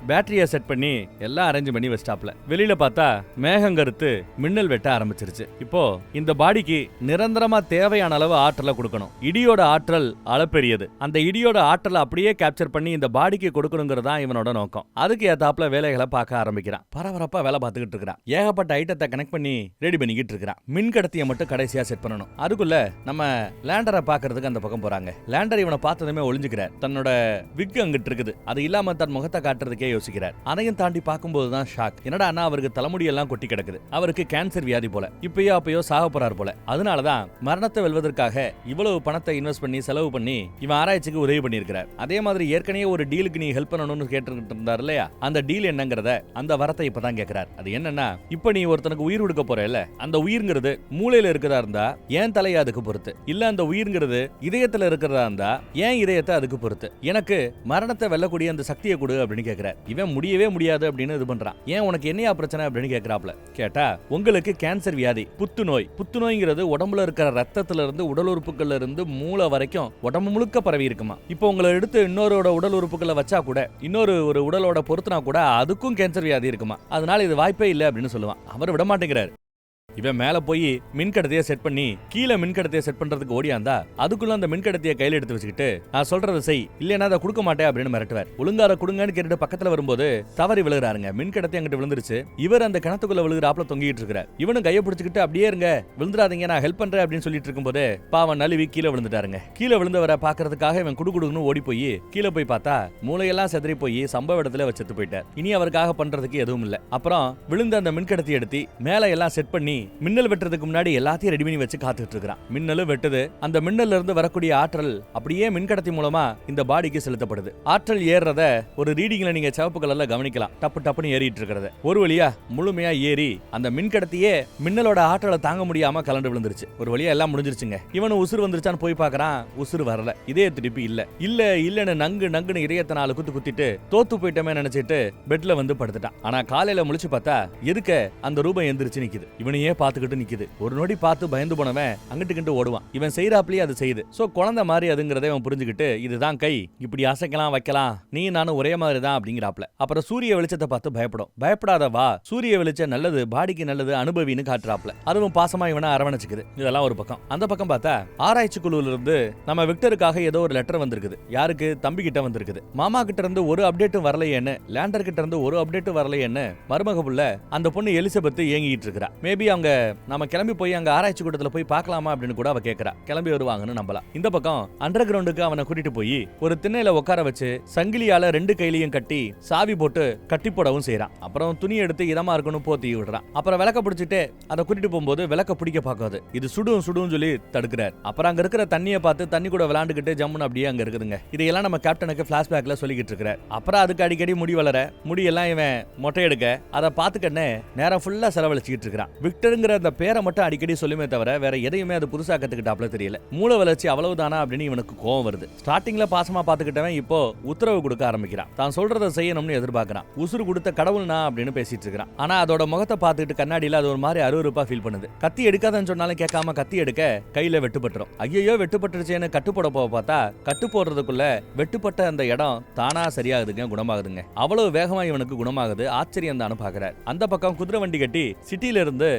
பேட்டரியை செட் பண்ணி எல்லாம் அரேஞ்ச் பண்ணி வச்சிட்டாப்ல. வெளியில பார்த்தா மேகம் கருத்து மின்னல் வெட்ட ஆரம்பிச்சிருச்சு. இப்போ இந்த பாடிக்கு நிரந்தரமா தேவையான அளவு ஆற்றலை கொடுக்கணும். இடியோட ஆற்றல் அளப்பெரியது. அந்த இடியோட ஆற்றலை அப்படியே கேப்சர் பண்ணி இந்த பாடிக்கு கொடுக்கணுங்கிறது தான் இவனோட நோக்கம். அதுக்கு ஏத்தாப்புல வேலைகளை பார்க்க ஆரம்பிக்கிறான். பரபரப்பா வேலை பார்த்துக்கிட்டு இருக்கிறான். ஏகப்பட்ட ஐட்டத்தை கனெக்ட் பண்ணி ரெடி பண்ணிக்கிட்டு இருக்கிறான். மின்கடத்தியை மட்டும் கடைசியா செட் பண்ணணும். அதுக்குள்ள நம்ம லேண்டரை பாக்குறதுக்கு அந்த பக்கம் போறாங்க. லேண்டர் இவனை பார்த்ததுமே ஒளிஞ்சுக்கிறார். தன்னோட விக் அங்கிட்டு இருக்குது. அது இல்லாம தன் முகத்தை காட்டுறதுக்கே யோசிக்கிறார். அதையும் தாண்டி பார்க்கும்போது தான் ஷாக். என்னடா அண்ணா, அவருக்கு தலைமுடி எல்லாம் கொட்டி கிடக்குது. அவருக்கு கேன்சர் வியாதி போல. இப்பயோ அப்பயோ சாக போறாரு போல. அதனாலதான் மரணத்தை வெல்வதற்காக இவ்வளவு பணத்தை இன்வெஸ்ட் பண்ணி செலவு பண்ணி இவன் ஆராய்ச்சிக்கு உதவி பண்ணியிருக்கிறார். அதே மாதிரி ஏற்கனவே ஒரு டீலுக்கு நீ ஹெல்ப் பண்ணணும்னு கேட்டுக்கிட்டு இருந்தார் இல்லையா, அந்த டீல் என்னங்கிறத அந்த வரத்தை இப்பதான் கேட்கிறார். அது என்னன்னா, இப்ப நீ ஒருத்தனுக்கு உயிர் கொடுக்க போறல, அந்த உயிர்ங்கிறது மூளையில இருக்கிறதா இருந்தா ஏன் தலையை அதுக்கு பொறுத்து, இல்ல அந்த உயிர்ங்கிறது இதயத்துல இருக்கிறதா இருந்தா ஏன் இதயத்தை அதுக்கு பொறுத்து, எனக்கு மரணத்தை வெல்லக்கூடிய அந்த சக்தியை கொடு அப்படின்னு கேட்கிறார். இவன் முடியவே முடியாது அப்படின்னு இது பண்றான். ஏன் உனக்கு என்னையா பிரச்சனை அப்படின்னு கேட்கிறாப்ல. கேட்டா, உங்களுக்கு கேன்சர் வியாதி, புத்துநோய்ங்கிறது உடம்புல இருக்கிற ரத்தத்துல இருந்து உடல் உறுப்புகள்ல இருந்து மூளை வரைக்கும் உடம்பு முழுக்க பரவி இருக்குமா. இப்போ உங்களை எடுத்து இன்னொரு உடல் உறுப்புகளை வச்சா கூட, இன்னொரு உடலோட பொறுத்துனா கூட அதுக்கும் கேன்சர் வியாதி இருக்குமா. அதனால இது வாய்ப்பே இல்லை அப்படின்னு சொல்லுவான். அவர் விட மாட்டேங்கிறார். இவன் மேல போய் மின்கடத்தையை செட் பண்ணி கீழே மின்கடத்தையை செட் பண்றதுக்கு ஓடியாந்தா, அதுக்குள்ள அந்த மின்கடத்தையை கையில எடுத்து வச்சுக்கிட்டு நான் சொல்றதை செய், இல்லைன்னா அதை கொடுக்க மாட்டேன் அப்படின்னு மிரட்டுவார். ஒழுங்கார கொடுங்கன்னு கேட்டுட்டு பக்கத்துல வரும்போது தவறி விழுகிறாருங்க. மின்கடத்தை அங்கிட்டு விழுந்துருச்சு. இவர் அந்த கிணத்துக்குள்ள விழுகிறாப்புல தொங்கிட்டு இருக்கிறார். இவனும் கையை பிடிச்சிக்கிட்டு அப்படியே இருங்க, விழுந்துடாதீங்க, நான் ஹெல்ப் பண்றேன் அப்படின்னு சொல்லிட்டு இருக்கும்போது பாவன் நழுவி கீழே விழுந்துட்டாருங்க. கீழே விழுந்தவரை பாக்குறதுக்காக இவன் குடுகுடுன்னு ஓடி போய் கீழே போய் பார்த்தா மூளையெல்லாம் செதறி போய் சம்பவ இடத்துல வச்சுட்டு போயிட்டார். இனி அவருக்காக பண்றதுக்கு எதுவும் இல்லை. அப்புறம் விழுந்த அந்த மின்கடத்தை எடுத்து மேல எல்லாம் செட் பண்ணி மின்னல் வெட்டுறதுக்கு முன்னாடி எல்லாத்தையும் ரெடி பண்ணி வச்சு காத்துட்டு இருக்கான். மின்னலும் வெட்டுது. அந்த மின்னல்ல இருந்து வரக்கூடிய ஆற்றல் அப்படியே மின்கடத்தி மூலமா இந்த பாடிக்கு செலுத்தப்படுது. ஆற்றல் ஏறத ஒரு ரீடிங்ல நீங்க சிவப்பு கலர்ல கவனிக்கலாம். டப்பு டப்புன்னு ஏறிட்டு இருக்கிறத ஒரு வழியா முழுமையா ஏறி அந்த மின்கடத்தியே மின்னலோட ஆற்றலை தாங்க முடியாம கலண்டு விழுந்துருச்சு. ஒரு வழியா எல்லாம் முடிஞ்சிருச்சுங்க. இவனு உசுறு வந்துருச்சான்னு போய் பாக்குறான். உசுறு வரல. இதே திருப்பி இல்லன்னு நங்குன்னு இதயத்தை 4 குத்து குத்திட்டு தோத்து போயிட்டமே நினைச்சிட்டு பெட்ல வந்து படுத்துட்டான். ஆனா காலையில முழிச்சு பார்த்தா எதுக்க அந்த ரூபம் எந்திரிச்சு நிக்குது. இவனையே பாத்துக்கிட்டு நிக்குது. ஒரு நொடி பார்த்து பயந்து போனவன் அங்கிட்டு ஓடுவான். இவன் செய்யறாப்லயே அது செய்யுது. சோ குழந்தை மாதிரி அதுங்கிறத இவன் புரிஞ்சுக்கிட்டு, இதுதான் கை, இப்படி அசைக்கலாம் வைக்கலாம், நீ நானும் ஒரே மாதிரி தான் அப்படிங்கிறாப்ல. அப்புறம் சூரிய வெளிச்சத்தை பார்த்து பயப்படும். பயப்படாத வா, சூரிய வெளிச்சம் நல்லது, பாடிக்கு நல்லது, அனுபவின்னு காட்டுறாப்ல. அதுவும் பாசமா இவனை அரவணைச்சுக்குது. இதெல்லாம் ஒரு பக்கம். அந்த பக்கம் பார்த்தா ஆராய்ச்சி குழுல இருந்து நம்ம விக்டருக்காக ஏதோ ஒரு லெட்டர் வந்திருக்குது. யாருக்கு? தம்பி கிட்ட வந்திருக்குது. மாமா கிட்ட இருந்து ஒரு அப்டேட்டும் வரலையேன்னு, லேண்டர் கிட்ட இருந்து ஒரு அப்டேட்டும் வரலையேன்னு மருமக புள்ள அந்த பொண்ணு எலிசபெத் ஏங்கிட்டு இருக்கா. மேபி அவங்க நம்ம கிளம்பி போய் அங்க ஆராய்ச்சி கூட்டத்துல போய் பார்க்கலாமா அப்படின்னு கூட அவ கேட்கறா. கிளம்பி வருவாங்கன்னு நம்பலாம். இந்த பக்கம் அண்டர் கிரவுண்டுக்கு அவனை கூட்டிட்டு போய் ஒரு திண்ணையில உட்கார வச்சு சங்கிலியால 2 கையிலையும் கட்டி சாவி போட்டு கட்டி போடவும் செய்யறான். அப்புறம் துணி எடுத்து இதமா இருக்கணும் போத்தி விடுறான். அப்புறம் விளக்க பிடிச்சிட்டு அதை கூட்டிட்டு போகும்போது விளக்க பிடிக்க பார்க்காது. இது சுடும் சொல்லி தடுக்கிறார். அப்புறம் அங்க இருக்கிற தண்ணியை பார்த்து தண்ணி கூட விளையாண்டுகிட்டு ஜம்முன்னு அப்படியே அங்க இருக்குதுங்க. இதையெல்லாம் நம்ம கேப்டனுக்கு பிளாஷ்பேக்ல சொல்லிக்கிட்டு இருக்கிறார். அப்புறம் அதுக்கு அடிக்கடி முடி வளர, முடியெல்லாம் இவன் மொட்டை எடுக்க, அதை பார்த்துக்கன்னு நேரம் ஃபுல்லா செலவழிச்சுக்கிட்டு இருக்கிறான். விக்டருங்கிற அந்த பேரை மட்டும் அடிக்கடி சொல்லுமே தவிர வேற எதையுமே அது புதுசா கத்துக்கிட்டாப்ல தெரியல. மூளை வளர்ச்சி அவ்வளவுதானா அப்படின்னு இவனுக்கு கோவம் வருது. ஸ்டார்டிங்ல பாசமா பாத்துக்கிட்டவன் இப்போ உத்தரவு கொடுக்க ஆரம்பிக்கிறான். தான் சொல்றதை செய்யணும்னு எதிர்பார்க்கறான். உசுறு கொடுத்த கடவுள்னா அப்படின்னு பேசிட்டு இருக்கான். ஆனா அதோட முகத்தை பார்த்துட்டு கண்ணாடியில அது ஒரு மாதிரி அருவருப்பா ஃபீல் பண்ணுது. கத்தி எடுக்காதன்னு சொன்னாலும் கேட்காம கத்தி எடுக்க கையில வெட்டுப்பட்டுரும். ஐயோ வெட்டுப்பட்டுருச்சேன்னு கட்டுப்போட போக பார்த்தா கட்டு போடுறதுக்குள்ள வெட்டுப்பட்ட அந்த இடம் தானா சரியாகுதுங்க, குணமாகுதுங்க. அவ்வளவு வேகமா இவனுக்கு குணமாகுது. ஆச்சரியம் தான் பாக்குறாரு. அந்த பக்கம் குதிரை வண்டி கட்டி சிட்டில இருந்து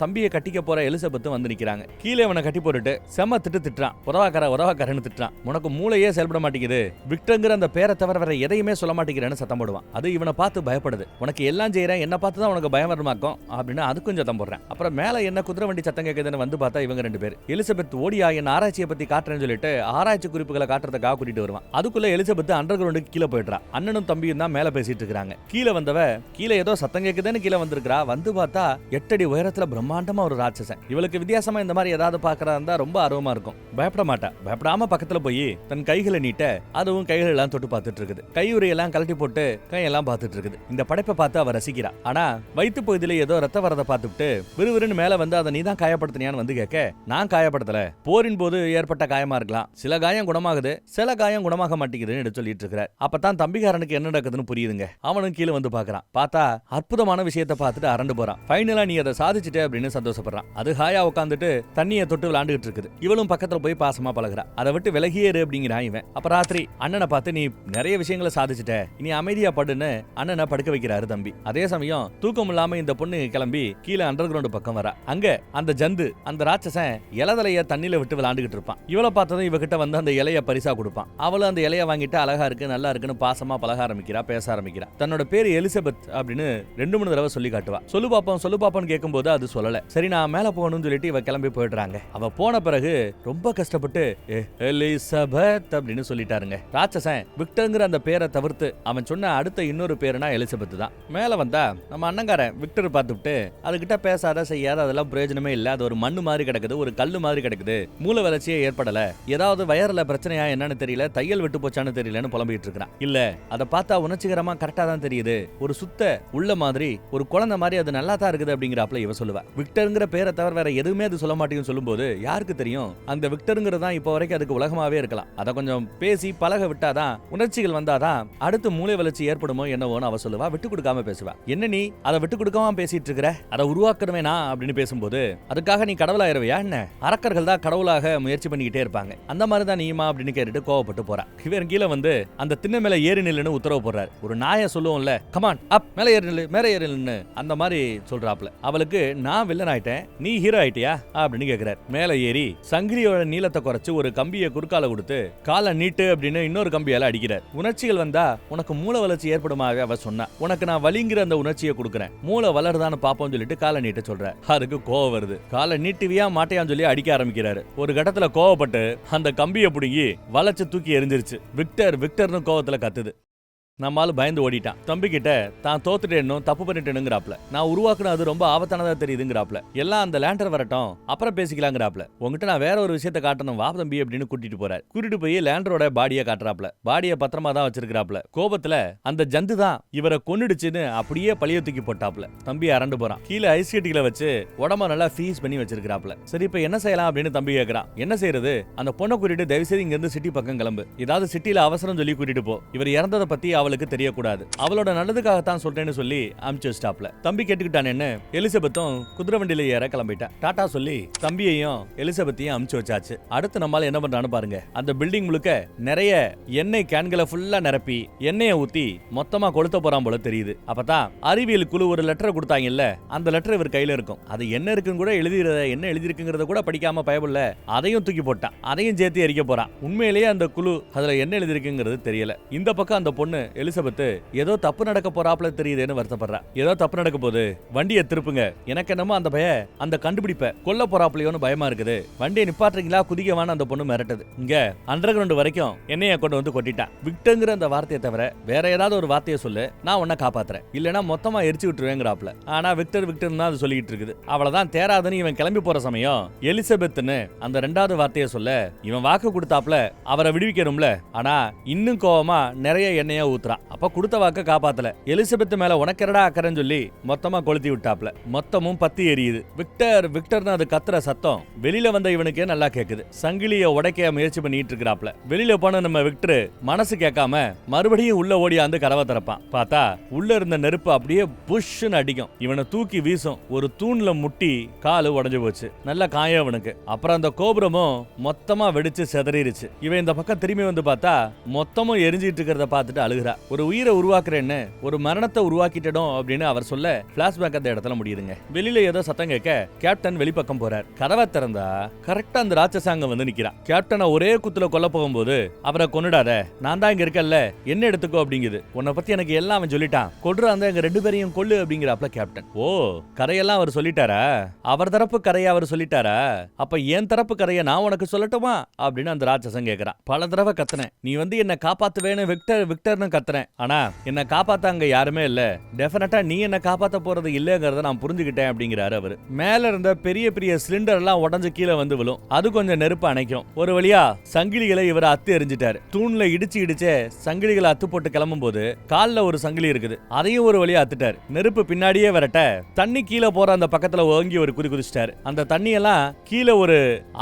தம்பியை கட்டிக்க போற எலிசபெத் வந்து நிக்கிறாங்க. கீழே அவனை கட்டி போட்டுட்டு செம்ம திட்டுறான். உறவாக்காரன்னு திட்டுறான். உனக்கு மூளையே செயல்பட மாட்டேங்குது, விக்டர்ங்கிற அந்த பேரை தவிர வேற எதையுமே சொல்ல மாட்டேங்கிறேன்னு சத்தம் போடுவான். அது இவனை பார்த்து பயப்படுது. உனக்கு எல்லாம் செய்யறேன், என்ன பார்த்து தான் உனக்கு பயம் வரமாக்கும் அப்படின்னு அதுக்கும் சத்தம் போடுறேன். அப்புறம் மேல என்ன குதிரை வண்டி சத்தம் கேட்குதுன்னு வந்து பார்த்தா இவங்க 2 பேர். எலிசபெத் ஓடியா என் ஆராய்ச்சியை பத்தி காட்டுறேன்னு சொல்லிட்டு ஆராய்ச்சி குறிப்புகளை காட்டுறதுக்காக கூட்டிட்டு வருவான். அதுக்குள்ள எலிசபெத் அண்டர் கிரவுண்டுக்கு கீழே போயிடுறா. அண்ணனும் தம்பியும் தான் மேல பேசிட்டு இருக்காங்க. கீழே வந்தவ கீழே ஏதோ சத்தம் கேட்குதுன்னு கீழே வந்திருக்கா. வந்து பார்த்தா 8 அடி உயரத்துல பிரம்மாண்டமா ஒரு ராட்சசன். இவளுக்கு வித்தியாசமா இந்த மாதிரி ஏதாவது பாக்குறதா இருந்தா ரொம்ப ஆர்வமா இருக்கும். பயப்பட மாட்டா. பயப்படாம பக்கத்துல போய் தன் கைகளை நீட்ட அதுவும் கைகள் எல்லாம் தொட்டு பார்த்துட்டு இருக்குது. கையுறையெல்லாம் கழட்டி போட்டு கையெல்லாம் பார்த்துட்டு இருக்குது. இந்த படைப்பை பார்த்து அவ ரசிக்கிறா. ஆனா வயிற்று பகுதியில ஏதோ ரத்த வரத பார்த்துட்டு விறுவிறுன்னு மேல வந்து அதை நீதான் காயப்படுத்தினியான்னு வந்து கேட்க, நான் காயப்படுத்தல, போரின் போது ஏற்பட்ட காயமா இருக்கலாம், சில காயம் குணமாகுது, சில காயம் குணமாக மாட்டேங்குதுன்னு சொல்லிட்டு இருக்கிறார். அப்பதான் தம்பிக்காரனுக்கு என்ன நடக்குதுன்னு புரியுதுங்க. அவனும் கீழே வந்து பாக்குறான். பார்த்தா அற்புதமான விஷயத்தை பார்த்துட்டு அரண்டு போறான். ஃபைனலா நீ அதை சாதிச்சுட்டே அப்படின்னு சந்தோஷப்படுறான். அது ஹாயா உட்காந்துட்டு தண்ணியை தொட்டு விளையாண்டுட்டு இருக்குது. இவளும் பக்கத்துல போய் பாசமா பழகுறா. அதை விட்டு விலகியேறு அப்படிங்கிறான் இவன். அப்ப ராத்திரி அண்ணனை பார்த்து நீ நிறைய விஷயங்களை சாதிச்சுட்ட, இனி அமைதியா படுன்னு அண்ணனை படுக்க வைக்கிறாரு தம்பி. அதே சமயம் தூக்கம் இல்லாம இந்த பொண்ணு கிளம்பி கீழே அண்டர் கிரவுண்ட் பக்கம் வரா. அங்க அந்த ஜந்து அந்த ராட்சசன் இலதலைய தண்ணியில விட்டு விளையாண்டுகிட்டு இருப்பான். இவளை பார்த்ததும் இவகிட்ட வந்து அந்த இலைய பரிசா கொடுப்பான். அவளும் அந்த இலைய வாங்கிட்டு அழகா இருக்கு நல்லா இருக்குன்னு பாசமா பழக ஆரம்பிக்கிறா, பேச ஆரம்பிக்கிறா. தன்னோட பேரு எலிசபெத் அப்படின்னு 2-3 தடவை சொல்லி காட்டுவா. சொல்லு பாப்போன்னு கேட்கும்போது அது சொல்லல. சரி நான் மேல போகணும்னு சொல்லிட்டு இவ கிளம்பி போயிடுறாங்க. அவ போன பிறகு ரொம்ப கஷ்டப்பட்டு எலிசபெத் அப்படின்னு சொல்லிட்டாருங்க. ராட்சசன் விக்டர்ங்கிற அந்த பேரை தவிர்த்து அவன் சொன்ன அடுத்த இன்னொரு பேருனா எலிசபெத் தான். மேல வந்தா நம்ம அண்ணங்காரன் விக்டர் பார்த்துட்டு அதுகிட்ட பேசாத செய்யாத அதெல்லாம் பிரயோஜனமே இல்ல, அது ஒரு மண்ணு மாதிரி கிடக்குது, ஒரு கல்லு மாதிரி கிடக்குது, மூளை வளர்ச்சியே ஏற்படல, ஏதாவது வயர்ல பிரச்சனையா என்னன்னு தெரியல, தையல் விட்டு போச்சான்னு தெரியலன்னு புலம்பிட்டு இருக்கிறான். இல்ல அதை பார்த்தா உணர்ச்சிகரமா கரெக்டா தான் தெரியுது, ஒரு சுத்த உள்ள மாதிரி ஒரு குழந்தை மாதிரி அது நல்லா தான் இருக்குது அப்படிங்கிறாப்ல இவ சொல்லுவா. விக்டர்ங்கிற பேரை தவிர வேற எதுவுமே அது சொல்ல மாட்டேங்குன்னு சொல்லும்போது யாருக்கு தெரியும் அந்த விக்டருங்கிறது தான் இப்போ வரைக்கும் அதுக்கு உலகமாவே இருக்கலாம். அதை கொஞ்சம் பேசி பழக விட்டாதான் உணர்ச்சிகள் வந்தாதான் அடுத்து மூளை வளர்ச்சி ஏற்படுமோ என்னவோன்னு அவ சொல்லுவா. விட்டு கொடுக்காம பேசுவா. என்ன நீ அதை விட்டு கொடுக்காம பேசிட்டு இருக்கிற, அதை உருவாக்கணுவேனா அப்படின்னு பேசும்போது அதுக்காக நீ கடவுளாயிருவியா என்ன, அரக்கர்கள் தான் கடவுளாக முயற்சி பண்ணிக்கிட்டே இருப்பாங்க, அந்த மாதிரி தான் நீமா அப்படின்னு கேட்டுட்டு கோவப்பட்டு போறா. இவர் கீழே வந்து அந்த திண்ணை மேல ஏறி நில்லுன்னு உத்தரவு போடுறாரு. ஒரு நாயை சொல்லுவோம்ல, கமான் அப் மேல ஏறி நில்லு மேல ஏறி நில்லு, அந்த மாதிரி சொல்றாப்ல. அவளுக்கு நான் வில்லன் ஆயிட்டேன் நீ ஹீரோ ஆயிட்டியா அப்படின்னு கேக்குறாரு. மேல ஏறி சங்கிலியோட நீளத்தை குறைச்சு ஒரு கம்பியை குறுக்கால கொடுத்து காலை நீட்டு அப்படின்னு இன்னொரு கம்பியால அடிக்கிறார். உணர்ச்சிகள் வந்தா உனக்கு மூளை வளர்ச்சி ஏற்படுமாவே அவ சொன்னா. உனக்கு நான் வலிங்கிற அந்த உணர்ச்சியை கொடுக்குறேன், மூளை வளருதான்னு பாப்போம்னு சொல்லிட்டு காலை நீட்ட சொல்ற. அதுக்கு கோவம் வருது. காலை நீட்டுவியா மாட்டையான்னு சொல்லி அடிக்க ஆரம்பிக்கிறாரு. ஒரு கட்டத்துல கோவப்பட்டு அந்த கம்பியை பிடுங்கி வளைச்சு தூக்கி எரிஞ்சிருச்சு. விக்டர்னு கோவத்துல கத்துது. நம்மால பயந்து ஓடிட்டான். தம்பி கிட்ட தான் தோத்துட்டேனும் தப்பு பண்ணிட்டேனுங்கிறாப்ல. நான் உருவாக்குன அது ரொம்ப ஆபத்தானதா தெரியுதுங்கிறாப்ல. எல்லாம் அந்த லேண்டர் வரட்டும் அப்புறம் பேசிக்கலாங்கிறாப்ல. உங்ககிட்ட நான் வேற ஒரு விஷயத்த காட்டணும் வா தம்பி அப்படின்னு கூட்டிட்டு போறாரு. கூட்டிட்டு போய் லேண்டரோட பாடியை காட்டுறாப்ல. பாடியை பத்திரமா தான் வச்சிருக்கிறாப்ல. கோபத்துல அந்த ஜந்து தான் இவரை கொன்னுடுச்சுன்னு அப்படியே பழிய தூக்கி போட்டாப்ல. தம்பி அரண்டு போறான். கீழே ஐஸ் கட்டிகளை வச்சு உடம்ப நல்லா ஃப்ரீஸ் பண்ணி வச்சிருக்கிறாப்ல. சரி இப்ப என்ன செய்யலாம் அப்படின்னு தம்பி கேட்கறான். என்ன செய்யறது, அந்த பொண்ணை கூட்டிட்டு தயவுசெய்து இங்க இருந்து சிட்டி பக்கம் கிளம்பு, ஏதாவது சிட்டில அவசரம் சொல்லி கூட்டிட்டு போ, இவர் இறந்ததை பத்தி அவளுக்கு தெரியக்கூடாது, அவளோட நல்லதுக்காகத்தான் சொல்றேன்னு சொல்லி அமிச்சு வச்சிட்டாப்ல. தம்பி கேட்டுக்கிட்டானேன்னு எலிசபெத்தும் குதிரை வண்டியில ஏற கிளம்பிட்டா. டாடா சொல்லி தம்பியையும் எலிசபெத்தையும் அமிச்சு வச்சாச்சு. அடுத்து நம்மால என்ன பண்றான்னு பாருங்க. அந்த பில்டிங் முழுக்க நிறைய எண்ணெய் கேன்களை ஃபுல்லா நிரப்பி எண்ணெயை ஊத்தி மொத்தமா கொளுத்த போறான் போல தெரியுது. அப்பதான் அறிவியல் குழு ஒரு லெட்டர் கொடுத்தாங்கல்ல, அந்த லெட்டர் இவர் கையில இருக்கும். அது என்ன இருக்குன்னு கூட என்ன எழுதி இருக்குங்கிறத கூட படிக்காம பயப்படல, அதையும் தூக்கி போட்டான். அதையும் சேர்த்து எரிக்க போறான். உண்மையிலேயே அந்த குழு அதுல என்ன எழுதி இருக்குங்கிறது தெரியல. இந்த பக்கம் அந்த பொண்ணு எலிசபெத் ஏதோ தப்பு நடக்க போறாப்ல தெரியுதுன்னு வருத்தப்படுறா. ஏதோ தப்பு நடக்க போகுது, வண்டியை திருப்புங்க, எனக்கு என்னமோ அந்த பய அந்த கண்டுபிடிப்ப கொல்ல போறாப்லையோன்னு பயமா இருக்குது, வண்டியை நிப்பாட்டுறீங்களா குதிக்கவான்னு அந்த பொண்ணு மிரட்டுது. இங்க அண்டர் கிரவுண்ட் வரைக்கும் என்னைய கொண்டு வந்து கொட்டிட்டான். விக்டர்ங்கிற அந்த வார்த்தையை தவிர வேற ஏதாவது ஒரு வார்த்தையை சொல்லு, நான் உன்னை காப்பாத்துறேன், இல்லனா மொத்தமா எரிச்சு விட்டுருவேங்கிறாப்ல. ஆனா விக்டர் தான் அது சொல்லிட்டு இருக்குது. அவ்வளவுதான் தேராதுன்னு இவன் கிளம்பி போற சமயம் எலிசபெத்னு அந்த 2வது வார்த்தையை சொல்ல இவன் வாக்கு கொடுத்தாப்ல அவரை விடுவிக்கணும்ல. ஆனா இன்னும் கோவமா நிறைய எண்ணெய ஊத்துறான். அப்ப கொடுத்த வாக்க காப்பாத்தல. எலிசபெத் மேல உனக்கெரடா அக்கறன்னு சொல்லி மொத்தமா கொளுத்தி விட்டாப்ல. மொத்தமும் பத்தி எரியுது. விக்டர்னு அது கத்துற சத்தம் வெளியில வந்த இவனுக்கே நல்லா கேக்குது. சங்கிலிய உடைக்க முயற்சி பண்ணிட்டு இருக்கிறாப்ல. வெளியில போன நம்ம விக்டர் மனசு கேட்காம மறுபடியும் உள்ள ஓடியாந்து கதவை திறப்பான். பார்த்தா உள்ள இருந்த நெருப்பு அப்படியே புஷ்ன்னு அடிக்கும். இவனை தூக்கி வீசும். ஒரு தூண்ல முட்டி காலு உடைஞ்சு போச்சு. நல்ல காயம் அவனுக்கு. அப்புறம் அந்த கோபுரமும் மொத்தமா வெடிச்சு செதறிடுச்சு. இவன் இந்த பக்கம் திரும்பி வந்து பார்த்தா மொத்தமும் எரிஞ்சிட்டு இருக்கிறத பார்த்துட்டு அழுகுறா. ஒரு உயிரை உருவாக்குறேன்னு ஒரு மரணத்தை உருவாக்கிட்டோம் அப்படின்னு அவர் சொல்ல பிளாஷ்பேக் அந்த இடத்துல முடியுதுங்க. வெளியில ஏதோ சத்தம் கேட்க கேப்டன் வெளிப்பக்கம் போறார். கதவை திறந்தா கரெக்டா அந்த ராட்சசாங்க வந்து நிக்கிறான். கேப்டனை ஒரே குத்துல கொல்ல போகும்போது அவரை கொன்னுடாத, நான் தான் இங்க இருக்கல்ல, என்ன எடுத்துக்கோ அப்படிங்குது. உன்னை பத்தி எனக்கு எல்லாம் அவன் சொல்லிட்டான், கொல்றான் எங்க 2 பேரையும் கொல்லு அப்படிங்கிறாப்ல கேப்டன். ஓ கரையெல்லாம் அவர் சொல்லிட்டாரா, அவர் தரப்பு கரையை அவர் சொல்லிட்டாரா, அப்ப என் தரப்பு கரையை நான் உனக்கு சொல்லட்டுமா அப்படின்னு அந்த ராட்சசன் கேட்கறான். பல தடவை கத்துனேன், நீ வந்து என்ன காப்பாத்துவேன்னு விக்டர்னு கத்துறேன். ஆனா என்ன காப்பாத்த அங்க யாருமே இல்ல. டெஃபினட்டா நீ என்ன காப்பாத்த போறது இல்லங்கறத நான் புரிஞ்சுக்கிட்டேன் அப்படிங்கிறாரு அவரு. மேல இருந்த பெரிய பெரிய சிலிண்டர் எல்லாம் உடஞ்சு கீழே வந்து விழும். அது கொஞ்சம் நெருப்பு அணைக்கும். ஒரு வழியா சங்கிலிகளை இவர் அத்து எரிஞ்சிட்டாரு. தூண்ல இடிச்சே சங்கிலிகளை அத்து போட்டு கிளம்பும் போது கால்ல ஒரு சங்கிலி இருக்குது. அதையும் ஒரு வழியா அத்துட்டாரு. நெருப்பு பின்னாடியே வரட்ட தண்ணி கீழே போற அந்த பக்கத்துல ஓங்கி ஒரு குதிச்சிட்டாரு. அந்த தண்ணி எல்லாம் கீழே ஒரு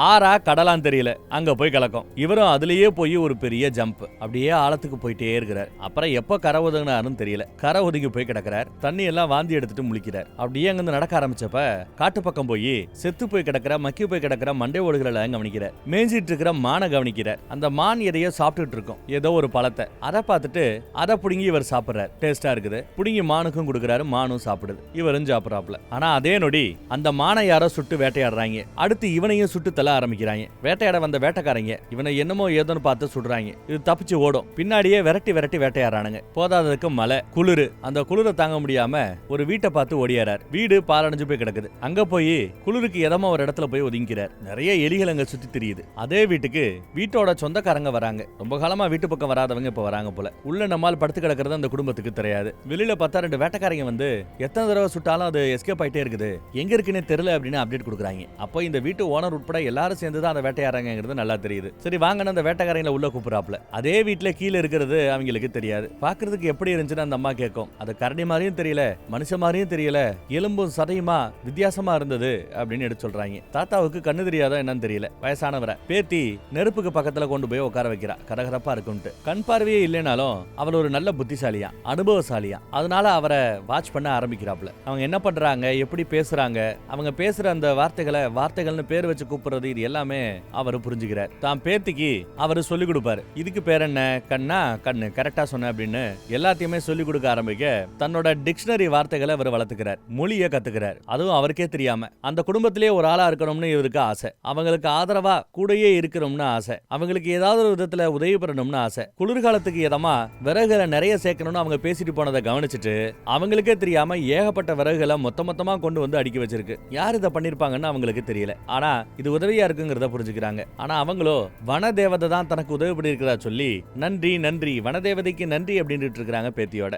ஆறா கடலான்னு தெரியல, அங்க போய் கலக்கும். இவரும் அதுலயே போய் ஒரு பெரிய ஜம்ப், அப்படியே ஆழத்துக்கு போயிட்டே இருக்கிறார். அப்புறம் எப்ப கரை ஒதுங்கினாருன்னு தெரியல, கரை ஒதுங்கி போய் கிடக்கிறார். தண்ணி எல்லாம் வாந்தி எடுத்துட்டு முழிக்கிறார். அப்படியே அங்கிருந்து நடக்க ஆரம்பிச்சப்ப காட்டு பக்கம் போய் செத்து போய் கிடக்கிற மக்கி போய் கிடக்கிற மண்டை ஓடுகளை கவனிக்கிறார். மேய்ஞ்சிட்டு இருக்கிற மானை கவனிக்கிறார். அந்த மான் எதையோ சாப்பிட்டுட்டு இருக்கும், ஏதோ ஒரு பழத்தை. அதை பார்த்துட்டு அதை புடுங்கி இவர் சாப்பிடுறாரு. டேஸ்டா இருக்குது. புடுங்கி மானுக்கும் கொடுக்குறாரு, மானும் சாப்பிடுது. இவரும் சாப்பிடறாப்ல. ஆனா அதே நொடி அந்த மானை யாரோ சுட்டு வேட்டையாடுறாங்க. அடுத்து இவனையும் சுட்டு தள்ள ஆரம்பிக்கிறாங்க. வேட்டையாட வந்த வேட்டைக்காரங்க இவனை என்னமோ ஏதோன்னு பார்த்து சுடுறாங்க. இது தப்பிச்சு ஓடும். பின்னாடியே விரட்டி விரட்டி வேட்டையாடுறானுங்க. போதாததுக்கு மழை, குளிரு. அந்த குளிரை தாங்க முடியாம ஒரு வீட்டை பார்த்து ஓடியாரார். வீடு பாலடைஞ்சு போய் கிடக்குது. அங்க போய் குளிருக்கு இதமா ஒரு இடத்துல போய் ஒதுங்கிறார். நிறைய எலிகள் அங்க சுத்தி தெரியுது. அதே வீட்டுக்கு வீட்டோட சொந்தக்காரங்க வராங்க. ரொம்ப காலமா வீட்டு பக்கம் வராதவங்க இப்ப வராங்க போல. உள்ள நம்மால் படுத்து கிடக்கிறது அந்த குடும்பத்துக்கு தெரியாது. வெளியில பார்த்தா 2 வேட்டைக்காரங்க வந்து எத்தனை தடவை சுட்டாலும் அது எஸ்கேப் ஆயிட்டே இருக்குது, எங்க இருக்குன்னு தெரியல அப்படின்னு அப்டேட் கொடுக்குறாங்க. அப்போ இந்த வீட்டு ஓனர் உட்பட எல்லாரும் சேர்ந்து தான் அந்த வேட்டையாடுறாங்கிறது நல்லா தெரியுது. சரி வாங்கன்னு அந்த வேட்டைக்காரங்களை உள்ள கூப்பிடுறாப்ல. அதே வீட்டுல கீழே இருக்கிறது அவங்களுக்கு தெரியாது. பாக்குறதுக்கு எப்படி இருந்துச்சுன்னு அந்த அம்மா கேட்கும். அது கரடி மாதிரியும் தெரியல, மனுஷ மாதிரியும் தெரியல, எலும்பும் சதையுமா வித்தியாசமா இருந்தது அப்படின்னு எடுத்து சொல்றாங்க. தாத்தாவுக்கு கண்ணு தெரியாதா என்னன்னு தெரியல. வயசானவரை பேத்தி நெருப்புக்கு பக்கத்துல கொண்டு போய் உட்கார வைக்கிறா, கரகரப்பா இருக்கும்ட்டு. கண் பார்வையே இல்லைனாலும் அவர் ஒரு நல்ல புத்திசாலியா, அனுபவசாலியா. அதனால அவரை வாட்ச் பண்ண ஆரம்பிக்கிறாப்ல. அவங்க என்ன பண்றாங்க, எப்படி பேசுறாங்க, அவங்க பேசுற அந்த வார்த்தைகள்னு பேர் வச்சு கூப்பிடுறது, இது எல்லாமே அவர் புரிஞ்சுக்கிறார். தான் பேத்திக்கு அவர் சொல்லிக் கொடுப்பாரு. இதுக்கு பேர் என்ன, கண்ணா கண்ணு, கரெக்டா சொன்ன அப்படின்னு எல்லாத்தையுமே சொல்லிக் கொடுக்க ஆரம்பிக்க தன்னோட டிக்ஷனரி வார்த்தைகளை அவர் வளர்த்துக்கிறார். மொழியை கத்துக்கிறார். அதுவும் அவருக்கே தெரியாம. அந்த குடும்பத்திலேயே ஒரு ஆளா இருக்கணும்னு இவருக்கு ஆசை. அவங்களுக்கு ஆதரவா கூடயே இருக்கணும்னு ஆசை. அவங்களுக்கு ஏதாவது ஒரு விதத்துல உதவி பண்ணணும்னு ஆசை. குளிர்காலத்துக்கு இதமா விறகுகளை நிறைய சேர்க்கணும்னு அவங்க பேசிட்டு போனதை கவனிச்சுட்டு அவங்களுக்கே தெரியாம ஏகப்பட்ட விறகுகளை மொத்தமா கொண்டு வந்து அடுக்கி வச்சிருக்கு. யார் இதை பண்ணிருப்பாங்கன்னு அவங்களுக்கு தெரியல. ஆனா இது உதவியா இருக்குங்கிறத புரிஞ்சுக்கிறாங்க. ஆனா அவங்களோ வனதேவதை தான் தனக்கு உதவி பண்ணி இருக்கிறதா சொல்லி நன்றி நன்றி, வனதேவதைக்கு நன்றி அப்படின்னு இருக்காங்க பேத்தியோட.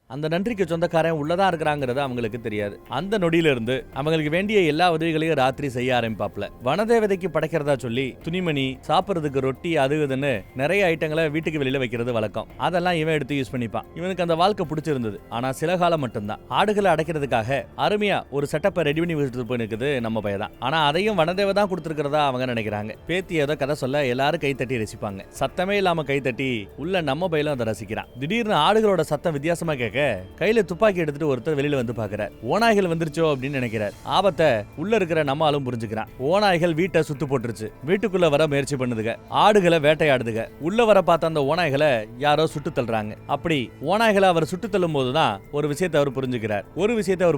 அந்த நன்றிக்கு சொந்தக்காரன் உள்ளதான் இருக்கிறாங்கிறது அவங்களுக்கு தெரியாது. அந்த நொடியில இருந்து அவங்களுக்கு வேண்டிய எல்லா உதவிகளையும் ராத்திரி செய்ய ஆரம்பிப்பாப்ல. வனதேவதைக்கு படைக்கிறதா சொல்லி துணிமணி, சாப்பிடுறதுக்கு ரொட்டி, அது இதுன்னு நிறைய ஐட்டங்களை வீட்டுக்கு வெளியில வைக்கிறது வழக்கம். அதெல்லாம் இவன் எடுத்து யூஸ் பண்ணிப்பான். இவனுக்கு அந்த வாழ்க்கை பிடிச்சிருந்தது. ஆனா சில காலம் மட்டும்தான். ஆடுகளை அடைக்கிறதுக்காக அருமையா ஒரு செட்டப்பை ரெடி பண்ணி வச்சுட்டு போயிருக்குது நம்ம பையதான். ஆனா அதையும் வனதேவ தான் கொடுத்துருக்கிறதா அவங்க நினைக்கிறாங்க. பேத்தி ஏதோ கதை சொல்ல எல்லாரும் கை தட்டி ரசிப்பாங்க. சத்தமே இல்லாம கை தட்டி உள்ள நம்ம பையலும் அதை ரசிக்கிறான். திடீர்னு ஆடுகளோட சத்தம் வித்தியாசமா கேட்க கையில துப்பாக்கி எடுத்துட்டு ஒருத்தர் வெளியில வந்து பாக்குறார். ஓநாய்கள் வந்துருச்சோ அப்படின்னு நினைக்கிறார். ஆபத்தை உள்ள இருக்கிற நம்ம ஆளும் புரிஞ்சுக்கிறான். ஓநாய்கள் வீட்டை சுத்து போட்டுருச்சு. வீட்டுக்குள்ள வர முயற்சி பண்ணுதுங்க. ஆடுகளை வேட்டையாடுதுங்க. உள்ள வர பார்த்த அந்த ஓநாய்களை யாரோ சுட்டு தள்ளுறாங்க. அப்படி ஓநாய்களை அவர் சுட்டு தள்ளும் போதுதான் ஒரு விஷயத்தை அவர்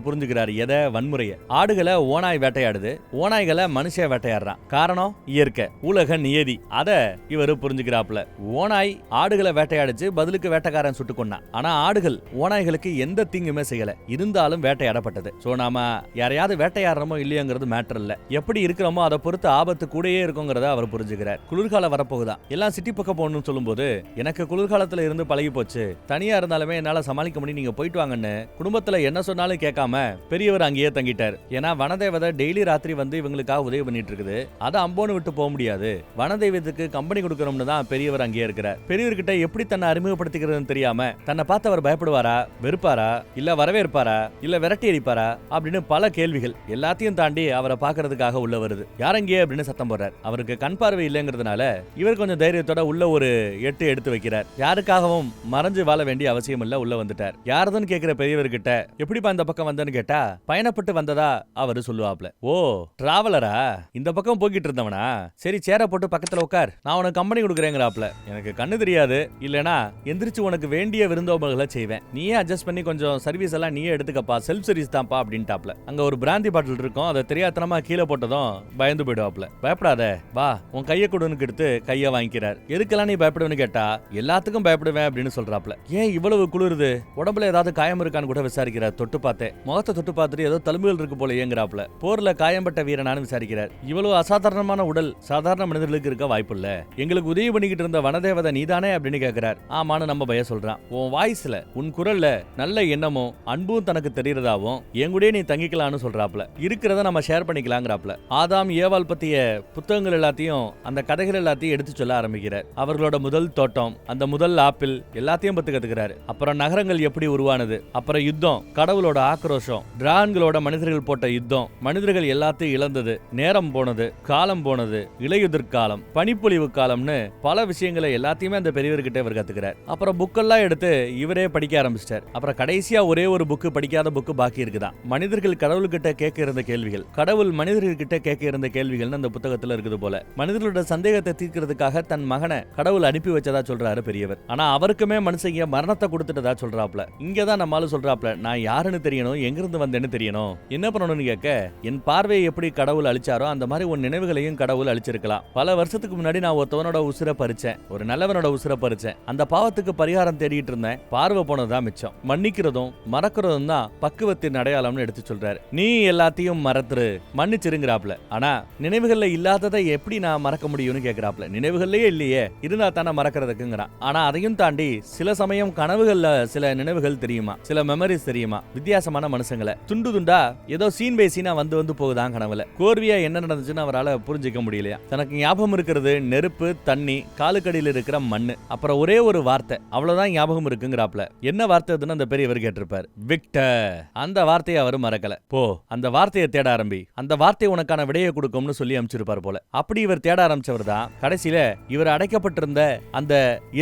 புரிஞ்சுக்கிறார். எதை? வன்முறையை. ஆடுகளை ஓநாய் வேட்டையாடுது, ஓநாய்களை மனுஷன் வேட்டையாடுறான். காரணம் இயற்கை, உலக நியதி. அத இவர் புரிஞ்சுக்கிறாப்ல. ஓநாய் ஆடுகளை வேட்டையாடுச்சு, பதிலுக்கு வேட்டைக்காரன் சுட்டு கொண்டான். ஆனா ஆடுகள் ஓநாய்களுக்கு எந்த தீங்குமே செய்யல, இருந்தாலும் வேட்டையாடப்பட்டது. சோ நாம யாரையாவது வேட்டையாடுறோமோ இல்லையோங்கிறது மேட்டர் இல்ல, எப்படி இருக்கிறோமோ அதை பொறுத்து ஆபத்து கூடயே இருக்குங்கிறத அவர் புரிஞ்சுக்கிறார். குளிர்காலம் வரப்போகுதா, எல்லாம் சிட்டி பக்கம் போகணும்னு சொல்லும் போது எனக்கு குளிர்காலத்துல இருந்து பழகி போச்சு, தனியா இருந்தாலுமே என்னால சமாளிக்க முடியும், நீங்க போயிட்டு வாங்கன்னு குடும்பத்துல என்ன சொன்னாலும் கேட்காம பெரியவர் அங்கேயே தங்கிட்டார். ஏன்னா வனதேவதை டெய்லி ராத்திரி வந்து இவங்களுக்காக உதவி பண்ணிட்டு இருக்குது. அதை அம்போன்னு விட்டு போக முடியாது. வனதேவத்துக்கு கம்பெனி கொடுக்கணும்னு தான் பெரியவர் அங்கேயே இருக்கிறார். பெரியவர்கிட்ட எப்படி தன்னை அறிமுகப்படுத்திக்கிறதுன்னு தெரியாம தன்னை பார்த்து அவர் பயப்படுவாரா, வெறுப்பாரா, இல்ல வரவேற்பாரா, இல்ல விரட்டி அடிப்பாரா அப்படின்னு பல கேள்விகள் எல்லாத்தையும் தாண்டி அவரை பாக்குறதுக்காக உள்ள வருது. யாரங்கே அப்படின்னு சத்தம் போடுறார். அவருக்கு கண் பார்வை இல்லைங்கிறதுனால இவர் கொஞ்சம் தைரியத்தோட உள்ள ஒரு 8 எடுத்து வைக்கிறார். யாருக்காகவும் மறைஞ்சு வாழ வேண்டிய அவசியம் இல்ல, உள்ள வந்துட்டார். யாருதுன்னு கேட்கிற பெரியவர்கிட்ட எப்படிப்பா இந்த பக்கம் வந்தேன்னு கேட்டா பயணப்பட்டு வந்ததா அவரு சொல்லுவாப்ல. ஓ டிராவலரா, இந்த பக்கம் போய்கிட்டு இருந்தவனா, சரி சேர போட்டு பக்கத்துல உட்கார், நான் உனக்கு கம்பெனி கொடுக்குறேங்கிறாப்ல. எனக்கு கண்ணு தெரியாது, இல்லனா எந்திரிச்சு உனக்கு வேண்டிய விருந்தோம்பல்களை செய்வேன், நீ நீயே அட்ஜஸ்ட் பண்ணி கொஞ்சம் சர்வீஸ் எல்லாம் நீயே எடுத்துக்கப்பா, செல்ஃப் சர்வீஸ் தான்ப்பா அப்படின்ட்டாப்ல. அங்க ஒரு பிராந்தி பாட்டில் இருக்கும், அதை தெரியாதனமா கீழே போட்டதும் பயந்து போயிடுவாப்ல. பயப்படாத வா, உன் கையை கொடுன்னு எடுத்து கையை வாங்கிக்கிறார். எதுக்கெல்லாம் நீ பயப்படுவேன்னு கேட்டா எல்லாத்துக்கும் பயப்படுவேன் அப்படின்னு சொல்றாப்ல. ஏன் இவ்வளவு குளிருது, உடம்புல ஏதாவது காயம் இருக்கான்னு கூட விசாரிக்கிறார். தொட்டு பார்த்தேன், முகத்தை தொட்டு பார்த்துட்டு ஏதோ தழும்புகள் இருக்கு போல ஏங்குறாப்ல. போர்ல காயம்பட்ட வீரனானு விசாரிக்கிறார். இவ்வளவு அசாதாரணமான உடல் சாதாரண மனிதர்களுக்கு இருக்க வாய்ப்பு இல்ல, எங்களுக்கு உதவி பண்ணிக்கிட்டு இருந்த வனதேவதை நீதானே அப்படின்னு கேட்கிறார். ஆமான்னு நம்ம பய சொல்றான். உன் வாய்ஸ்ல, உன் குரல்ல நல்ல எண்ணமும் அன்பும் தனக்கு தெரியறதாவும் என் கூட நீ தங்கிக்கலாம்னு சொல்றாப்ல. இருக்கிறத நம்ம ஷேர் பண்ணிக்கலாங்கிறாப்ல. ஆதாம் ஏவாள் பத்திய புத்தகங்கள் எல்லாத்தையும், அந்த கதைகள் எல்லாத்தையும் எடுத்து சொல்ல ஆரம்பிக்கிறார். அவர்களோட முதல் தோட்டம், அந்த முதல் ஆப்பிள் எல்லாத்தையும் பத்தி கத்துக்கிறாரு. அப்புறம் நகரங்கள் எப்படி உருவானது, அப்புறம் யுத்தம், கடவுளோட ஆக்ரோஷம், டிராகன்களோட மனிதர்கள் போட்ட யுத்தம், மனிதர்கள் எல்லாத்தையும் இழந்தது, நேரம் போனது, காலம் போனது, இலையுதிர் காலம், பனிப்பொழிவு காலம்னு பல விஷயங்களை எல்லாத்தையுமே அந்த பெரியவர்கிட்ட இவர் கத்துக்கிறார். அப்புறம் புக்கெல்லாம் எடுத்து இவரே படிக்க ஆரம்பிச்சிட்டார். அப்புறம் கடைசியா ஒரே ஒரு புக்கு, படிக்காத புக்கு பாக்கி இருக்குதான். மனிதர்கள் கடவுள்கிட்ட கேட்க இருந்த கேள்விகள், கடவுள் மனிதர்கிட்ட கேட்க இருந்த கேள்விகள் அந்த புத்தகத்துல இருக்குது போல. மனிதர்களோட சந்தேகத்தை தீர்க்கிறதுக்காக தன் மகனை கடவுள் அனுப்பி வச்சதா சொல்றாரு பெரியவர். ஆனா அவருக்குமே மனுஷங்க மரணத்தை கொடுத்துட்டதா சொல்றாப்ல. இங்கதான் நம்மால சொல்றாப்ல, நான் யாருன்னு தெரியணும், எங்கிருந்து வந்தேன்னு தெரியணும், என்ன பண்ணணும்னு கேட்க, என் பார்வையை எப்படி கடவுள் அழிச்சாரோ அந்த மாதிரி உன் நினைவுகளையும் கடவுள் அழிச்சிருக்கலாம். பல வருஷத்துக்கு முன்னாடி நான் ஒருத்தவனோட உசுரை பறிச்சேன், ஒரு நல்லவனோட உசுரை பறிச்சேன், அந்த பாவத்துக்கு பரிகாரம் தேடிட்டு இருந்தேன், பார்வை போனதுதான் மிச்சம். மன்னிக்கிறதும் மறக்கிறதும் தான் பக்குவத்தின் அடையாளம்னு எடுத்து சொல்றாரு. நீ எல்லாத்தையும் மறந்துரு, மன்னிச்சிருங்கிறாப்ல. ஆனா நினைவுகள்ல இல்லாததை எப்படி நான் மறக்க முடியும்னு கேட்கிறாப்ல. நினைவுகள்லயே இல்லையே, இருந்தா தானே மறக்கிறதுக்குங்கிறான். ஆனா அதையும் தாண்டி சில சமயம் கனவுகள்ல சில நினைவுகள் தெரியுமா, சில மெமரிஸ் தெரியுமா, வித்தியாசமான மனுஷங்களை துண்டு துண்டா ஏதோ சீன் பை சீனா வந்து வந்து போகுதான் கனவுல. கோர்வியா என்ன நடந்துச்சுன்னு அவரால் புரிஞ்சிக்க முடியலையா. தனக்கு ஞாபகம் இருக்கிறது நெருப்பு, தண்ணி, காலுக்கடியில் இருக்கிற மண்ணு, அப்புறம் ஒரே ஒரு வார்த்தை, அவ்வளவுதான் ஞாபகம் இருக்குங்கிறாப்ல. என்ன வார்த்தை அதுன்னு அந்த பெரியவர் கேட்டிருப்பார். விக்டர். அந்த வார்த்தையை அவர் மறக்கல. போ, அந்த வார்த்தையை தேட ஆரம்பி, அந்த வார்த்தை உனக்கான விடையை கொடுக்கும்னு சொல்லி அமைச்சிருப்பார் போல. அப்படி இவர் தேட ஆரம்பிச்சவர் தான் கடைசியில இவர் அடைக்கப்பட்டிருந்த அந்த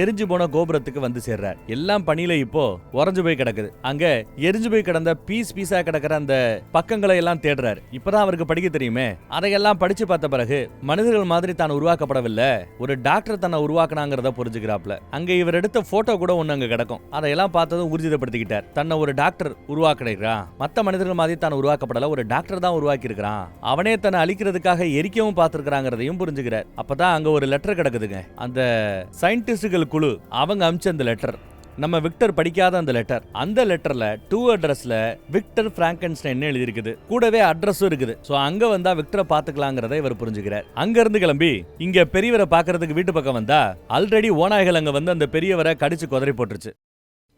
எரிஞ்சு போன கோபுரத்துக்கு வந்து சேர்றார். எல்லாம் பணியில இப்போ உறைஞ்சு போய் கிடக்குது. அங்க எரிஞ்சு போய் கிடந்த பீஸ் பீஸா கிடக்கிற அந்த பக்கங்களை எல்லாம் தேடுறாரு. இப்பதான் அவருக்கு படிக்க தெரியுமே. அதையெல்லாம் படிச்சு பார்த்த பிறகு மனிதர்கள் மாதிரி தான் உருவாக்கப்படவில்லை, ஒரு டாக்டர் தன்னை உருவாக்கினாங்கிறத புரிஞ்சுக்கிறாப்ல. அங்க இவர் எடுத்த போட்டோ கூட ஒண்ணு அங்க கிடக்கும். அதையெல்லாம் பார்த்ததும் ஊர்ஜிதப்படுத்திக்கிட்டார். தன்னை ஒரு டாக்டர் உருவாக்கினான், மத்த மனிதர்கள் மாதிரி தான் உருவாக்கப்படல, ஒரு டாக்டர் தான் உருவாக்கி இருக்கிறான், அவனே தன்னை அழிக்கிறதுக்காக எரிக்கவும் பார்த்திருக்கிறாங்கிறதையும் புரிஞ்சுக்கிறார். அப்பதான் அங்க ஒரு லெட்டர் கிடக்குதுங்க. அந்த சயின்டிஸ்டுகள் குழு அவங்க அமிச்ச அந்த லெட்டர், நம்ம விக்டர் படிக்காத அந்த லெட்டர். அந்த லெட்டர்ல 2 அட்ரஸ்ல விக்டர் பிராங்கன்ஸ்டைன் எழுதி இருக்குது, கூடவே அட்ரஸும் இருக்குது. சோ அங்க வந்தா விக்டரை பாத்துக்கலாங்கிறத இவர் புரிஞ்சுக்கிறார். அங்க இருந்து கிளம்பி இங்க பெரியவரை பாக்குறதுக்கு வீட்டு பக்கம் வந்தா ஆல்ரெடி ஓநாய்கள் அங்க வந்து அந்த பெரியவரை கடிச்சு குதறி போட்டுருச்சு.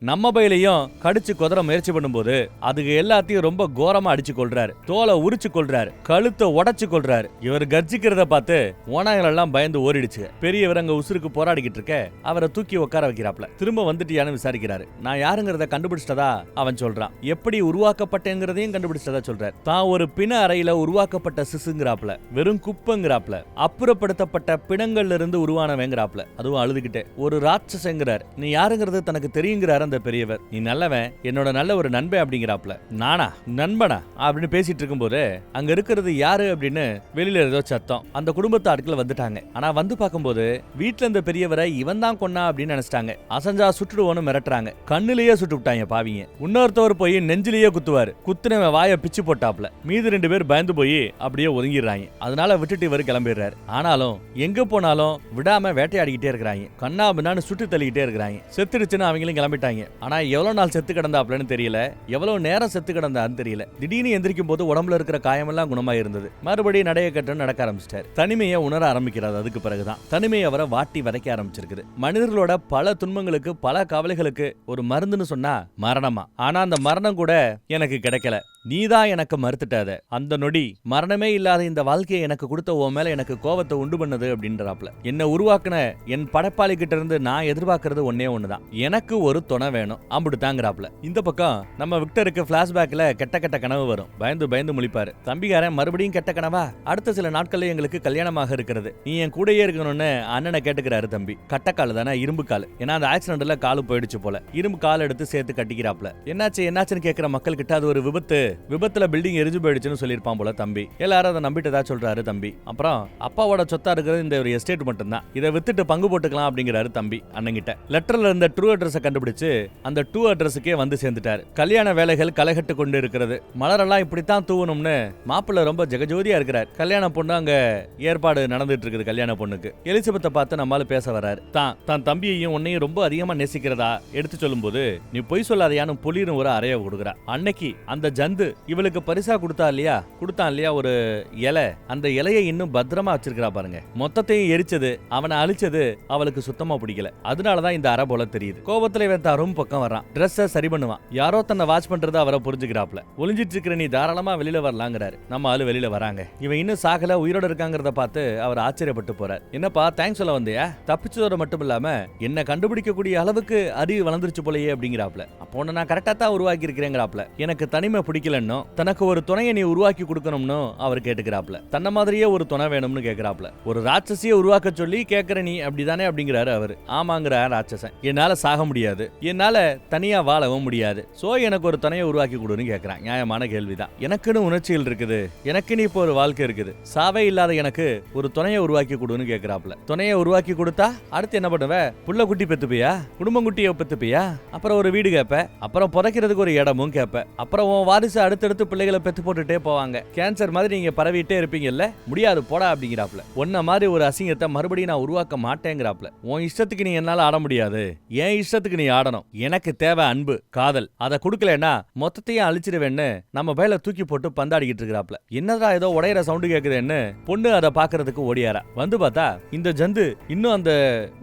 நம்ம பையிலையும் கடிச்சு குதற முயற்சி பண்ணும்போது அதுக்கு எல்லாத்தையும் ரொம்ப கோரமா அடிச்சு கொள்றாரு, தோலை உரிச்சு கொள்றாரு, கழுத்தை உடைச்சு கொள்றாரு. இவர் கர்ஜிக்கிறத பார்த்து ஓநாய்கள் எல்லாம் பயந்து ஓடிடுச்சு. பெரியவர் அங்க உசுருக்கு போராடிக்கிட்டு இருக்க அவரை தூக்கி உட்கார வைக்கிறாப்ல. திரும்ப வந்துட்டியான்னு விசாரிக்கிறாரு. நான் யாருங்கிறத கண்டுபிடிச்சிட்டதா அவன் சொல்றான். எப்படி உருவாக்கப்பட்டேங்கிறதையும் கண்டுபிடிச்சிட்டதா சொல்றாரு. தான் ஒரு பிண அறையில உருவாக்கப்பட்ட சிசுங்கிறாப்ல, வெறும் குப்பங்கிறாப்ல, அப்புறப்படுத்தப்பட்ட பிணங்கள்ல இருந்து உருவானவங்கிறாப்ல. அதுவும் அழுதுகிட்டே ஒரு ராட்சசங்கிறார். நீ யாருங்கிறது தனக்கு தெரியுங்கிறாரு அந்த பெரியவர். நீ நல்லவன், என்னோட நல்ல ஒரு நண்பன் அப்படிங்கிறாப்ல. நானா நண்பனா அப்படின்னு பேசிட்டு இருக்கும்போது அங்க இருக்கிறது யாரு அப்படின்னு வெளியில ஏதோ சத்தம். அந்த குடும்பத்து ஆட்கள் வந்துட்டாங்க. ஆனா வந்து பார்க்கும்போது வீட்டுல இருந்த பெரியவரை இவன் தான் கொன்னா அப்படின்னு நினைச்சிட்டாங்க. அசஞ்சா சுட்டுடுவோன்னு மிரட்டுறாங்க. கண்ணுலயே சுட்டு விட்டாங்க பாவிங்க. இன்னொருத்தவர் போய் நெஞ்சிலேயே குத்துவாரு. குத்துனவன் வாயை பிச்சு போட்டாப்ல. மீது 2 பேர் பயந்து போய் அப்படியே ஒதுங்கிடுறாங்க. அதனால விட்டுட்டு இவர் கிளம்பிடுறாரு. ஆனாலும் எங்க போனாலும் விடாம வேட்டையாடிக்கிட்டே இருக்கிறாங்க. கண்ணா பின்னான்னு சுட்டு தள்ளிக்கிட்டே இருக்கிறாங்க. செத்துடுச்சுன்னு அவங்களும் கிளம்பிட்டாங்க. ஆனா எவ்வளவு நாள் செத்து கிடந்தாப்லன்னு தெரியல, எவ்வளவு நேரம் செத்து கிடந்தான்னு தெரியல. திடீர்னு எந்திரிக்கும் போது உடம்புல இருக்கிற காயமெல்லாம் குணமா இருந்தது. மறுபடியும் நடைய கட்டு நடக்க ஆரம்பிச்சிட்டாரு. தனிமையை உணர ஆரம்பிக்கிறார். அதுக்கு பிறகுதான் தனிமையை அவரை வாட்டி வதைக்க ஆரம்பிச்சிருக்குது. மனிதர்களோட பல துன்பங்களுக்கு, பல கவலைகளுக்கு ஒரு மருந்துன்னு சொன்னா மரணமா. ஆனா அந்த மரணம் கூட எனக்கு கிடைக்கல, நீதான் எனக்கு மறுத்துட்டாத. அந்த நொடி மரணமே இல்லாத இந்த வாழ்க்கையை எனக்கு கொடுத்த உன் மேல எனக்கு கோவத்தை உண்டு பண்ணது அப்படின்றாப்ல. என்ன உருவாக்குன என் படைப்பாளி கிட்ட இருந்து நான் எதிர்பார்க்கறது ஒன்னே ஒண்ணுதான், எனக்கு ஒரு துணை வேணும் அப்படித்தாங்கிறாப்ல. இந்த பக்கம் நம்ம விக்டருக்கு பிளாஷ்பேக்ல கெட்ட கெட்ட கனவு வரும். பயந்து பயந்து முழிப்பாரு. தம்பிகாரன் மறுபடியும் கெட்ட கனவா, அடுத்த சில நாட்கள்ல எங்களுக்கு கல்யாணமாக இருக்கிறது, நீ என் கூடயே இருக்கணும்னு அண்ணனை கேட்டுக்கிறாரு. தம்பி கட்டக்கால் தானே, இரும்பு கால். ஏன்னா அந்த ஆக்சிடென்ட்ல காலு போயிடுச்சு போல. இரும்பு கால் எடுத்து சேர்த்து கட்டிக்கிறாப்ல. என்னாச்சு என்னாச்சுன்னு கேட்கிற மக்கள் கிட்ட அது ஒரு விபத்து, விபத்துல பில்டிங் எரிஞ்சு போயிடுச்சுன்னு சொல்லியிருப்பான் போல தம்பி. எல்லாரும் அதை நம்பிட்டு தான் சொல்றாரு தம்பி. அப்புறம் அப்பாவோட சொத்தா இருக்கிறது இந்த ஒரு எஸ்டேட் மட்டும் தான், இதை வித்துட்டு பங்கு போட்டுக்கலாம் அப்படிங்கிறாரு தம்பி அண்ணங்கிட்ட. லெட்டர்ல இருந்த ட்ரூ அட்ரஸை கண்டுபிடிச்சு அந்த ட்ரூ அட்ரஸுக்கே வந்து சேர்ந்துட்டாரு. கல்யாண வேலைகள் களைகட்டு கொண்டு இருக்கிறது. மலரெல்லாம் இப்படித்தான் தூவணும்னு மாப்பிள்ள ரொம்ப ஜெகஜோதியா இருக்கிறார். கல்யாண பொண்ணு அங்க ஏற்பாடு நடந்துட்டு இருக்குது. கல்யாண பொண்ணுக்கு எலிசபெத்தை பார்த்து நம்மால பேச வர்றாரு. தான் தம்பியையும் உன்னையும் ரொம்ப அதிகமா நேசிக்கிறதா எடுத்து சொல்லும் போது நீ பொய் சொல்லாதையான்னு புலிரும் ஒரு அறைய கொடுக்குறா. அன்னைக்கு அந்த ஜந்து இவளுக்கு பரிசா கொடுத்தான் இல்லையா ஒரு இலை, அந்த இலையை இன்னும் பத்திரமா வச்சிருக்கிறா பாருங்க. மொத்தத்தையும் எரிச்சது, அவனை அழிச்சது அவளுக்கு சுத்தமா பிடிக்கல. அதனாலதான் இந்த அறை போல தெரியுது. கோபத்துல இவன் தரும் பக்கம் வர்றான். ட்ரெஸ்ஸ சரி பண்ணுவான். யாரோ தன்னை வாட்ச் பண்றத அவரை புரிஞ்சுக்கிறாப்ல. ஒளிஞ்சிட்டு இருக்கிற நீ தாராளமா வெளியில வரலாங்கிறாரு. நம்ம ஆளு வெளியில வராங்க. இவன் இன்னும் சாகல, உயிரோட இருக்காங்கிறத பார்த்து அவர் ஆச்சரியப்பட்டு போறார். என்னப்பா தேங்க்ஸ் சொல்ல வந்தியா? தப்பிச்சதோட மட்டும் இல்லாம என்ன கண்டுபிடிக்கக்கூடிய அளவுக்கு அறிவு வளர்ந்துருச்சு போலயே அப்படிங்கிறாப்ல. அப்போ நான் கரெக்டா தான் உருவாக்கி இருக்கிறேங்கிறாப்ல. எனக்கு தனிமை பிடிக்கலன்னு, தனக்கு ஒரு துணையை நீ உருவாக்கி கொடுக்கணும்னு அவர் கேட்டுக்கிறாப்ல. தன்ன மாதிரியே ஒரு துணை வேணும்னு கேட்கிறாப்ல. ஒரு ராட்சசியை உருவாக்க சொல்லி கேட்கிற நீ அப்படிதானே அப்படிங்கிறாரு அவரு. ஆமாங்கிற ராட்சசன். என்னால சாக முடியாது, என்னால தனியா வாழவும் முடியாது, சோ எனக்கு ஒரு துணையை உருவாக்கி கொடுன்னு கேட்கிறான். நியாயமான கேள்விதான். எனக்குன்னு உணர்ச்சிகள் இருக்குது, எனக்குன்னு இப்போ ஒரு வாழ்க்கை இருக்குது, சாவே இல்லாத எனக்கு ஒரு துணையை உருவாக்கி கொடுன்னு கேட்கிறாப்ல. துணையை உருவாக்கி கொடுத்தா அடுத்து என்ன பண்ணுவ? புள்ள குட்டி பெத்துப்பியா? குடும்பம் குட்டியை பெத்துப்பியா? அப்புறம் ஒரு வீடு கேப்ப, அப்புறம் புதைக்கிறதுக்கு ஒரு இடமும் கேப்ப, அப்புறம் உன் வாரிசு அடுத்தடுத்து பிள்ளைகளை பெத்து போட்டுட்டே போவாங்க. கேன்சர் மாதிரி நீங்க பரவிட்டே இருப்பீங்கல்ல, முடியாது போடா அப்படிங்கிறாப்ல. ஒன்ன மாதிரி ஒரு அசிங்கத்தை மறுபடியும் நான் உருவாக்க மாட்டேங்கிறாப்ல. உன் இஷ்டத்துக்கு நீ என்னால ஆட முடியாது, என் இஷ்டத்துக்கு நீ ஆடணும். எனக்கு தேவை அன்பு, காதல். அதை கொடுக்கலன்னா மொத்தத்தையும் அழிச்சிடுவேன்னு நம்ம பையில தூக்கி போட்டு பந்தாடிக்கிட்டு இருக்கிறாப்ல. என்னடா ஏதோ உடையிற சவுண்டு கேக்குதுன்னு பொண்ணு அதை பாக்குறதுக்கு ஓடியாரா. வந்து பார்த்தா இந்த ஜந்து இன்னும் அந்த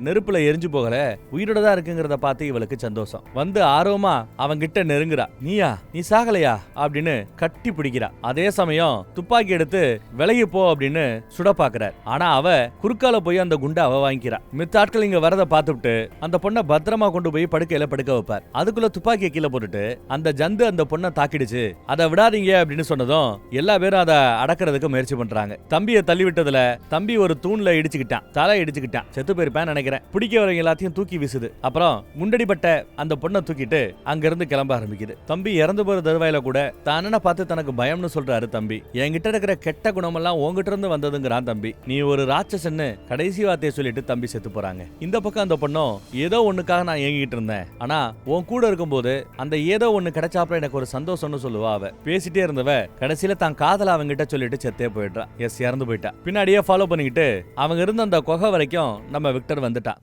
நெருப்புல எரிஞ்சு போகல, உயிரோட தான் இருக்குங்கிறத பார்த்து இவளுக்கு சந்தோஷம். வந்து ஆர்வமா அவங்கிட்ட நெருங்குறா. நீ சாகலையா அப்படின்னு கட்டி பிடிக்கிறா. அதே சமயம் துப்பாக்கி எடுத்து விலகி போ அப்படின்னு சுட பாக்குறார். ஆனா அவ குறுக்கால போய் அந்த குண்டை அவ வாங்கிக்கிறா. மித்த ஆட்கள் இங்க வரத பார்த்துட்டு அந்த பொண்ணை பத்திரமா கொண்டு போய் படுக்கையில படுக்க வைப்பார். அதுக்குள்ள துப்பாக்கியை கீழே போட்டுட்டு அந்த ஜந்து அந்த பொண்ணை தாக்கிடுச்சு, அதை விடாதீங்க அப்படின்னு சொன்னதும் எல்லா பேரும் அதை அடக்கிறதுக்கு முயற்சி பண்றாங்க. தம்பியை தள்ளி விட்டதுல தம்பி ஒரு தூண்ல இடிச்சுக்கிட்டான், தலை இடிச்சுக்கிட்டான், செத்து போயிருப்பேன் நினைக்கிறேன். பிடிக்க வரவங்க எல்லாத்தையும் தூக்கி வீசுது. அப்புறம் முண்டடிப்பட்ட அந்த பொண்ணை தூக்கிட்டு அங்க இருந்து கிளம்ப ஆரம்பிக்குது. தம்பி இறந்து போற தருவாயில கூட தானே பார்த்து தனக்கு பயம்னு சொல்றாரு தம்பி. என்கிட்ட இருக்கிற கெட்ட குணமெல்லாம் உங்ககிட்ட இருந்து வந்ததுங்கிறான் தம்பி. நீ ஒரு ராட்சசன்னு கடைசி வார்த்தையை சொல்லிட்டு தம்பி செத்து போறாங்க. இந்த பக்கம் அந்த பொண்ணும் ஏதோ ஒண்ணுக்காக நான் ஏங்கிட்டு இருந்தேன், ஆனா உன் கூட இருக்கும்போது அந்த ஏதோ ஒண்ணு கிடைச்சாப்ப எனக்கு ஒரு சந்தோஷம்னு சொல்லுவா அவ. பேசிட்டே இருந்தவ கடைசியில தான் காதல அவங்கிட்ட சொல்லிட்டு செத்தே போயிடுறா. இறந்து போயிட்டா. பின்னாடியே ஃபாலோ பண்ணிக்கிட்டு அவங்க இருந்த அந்த குகை வரைக்கும் நம்ம விக்டர் வந்துட்டான்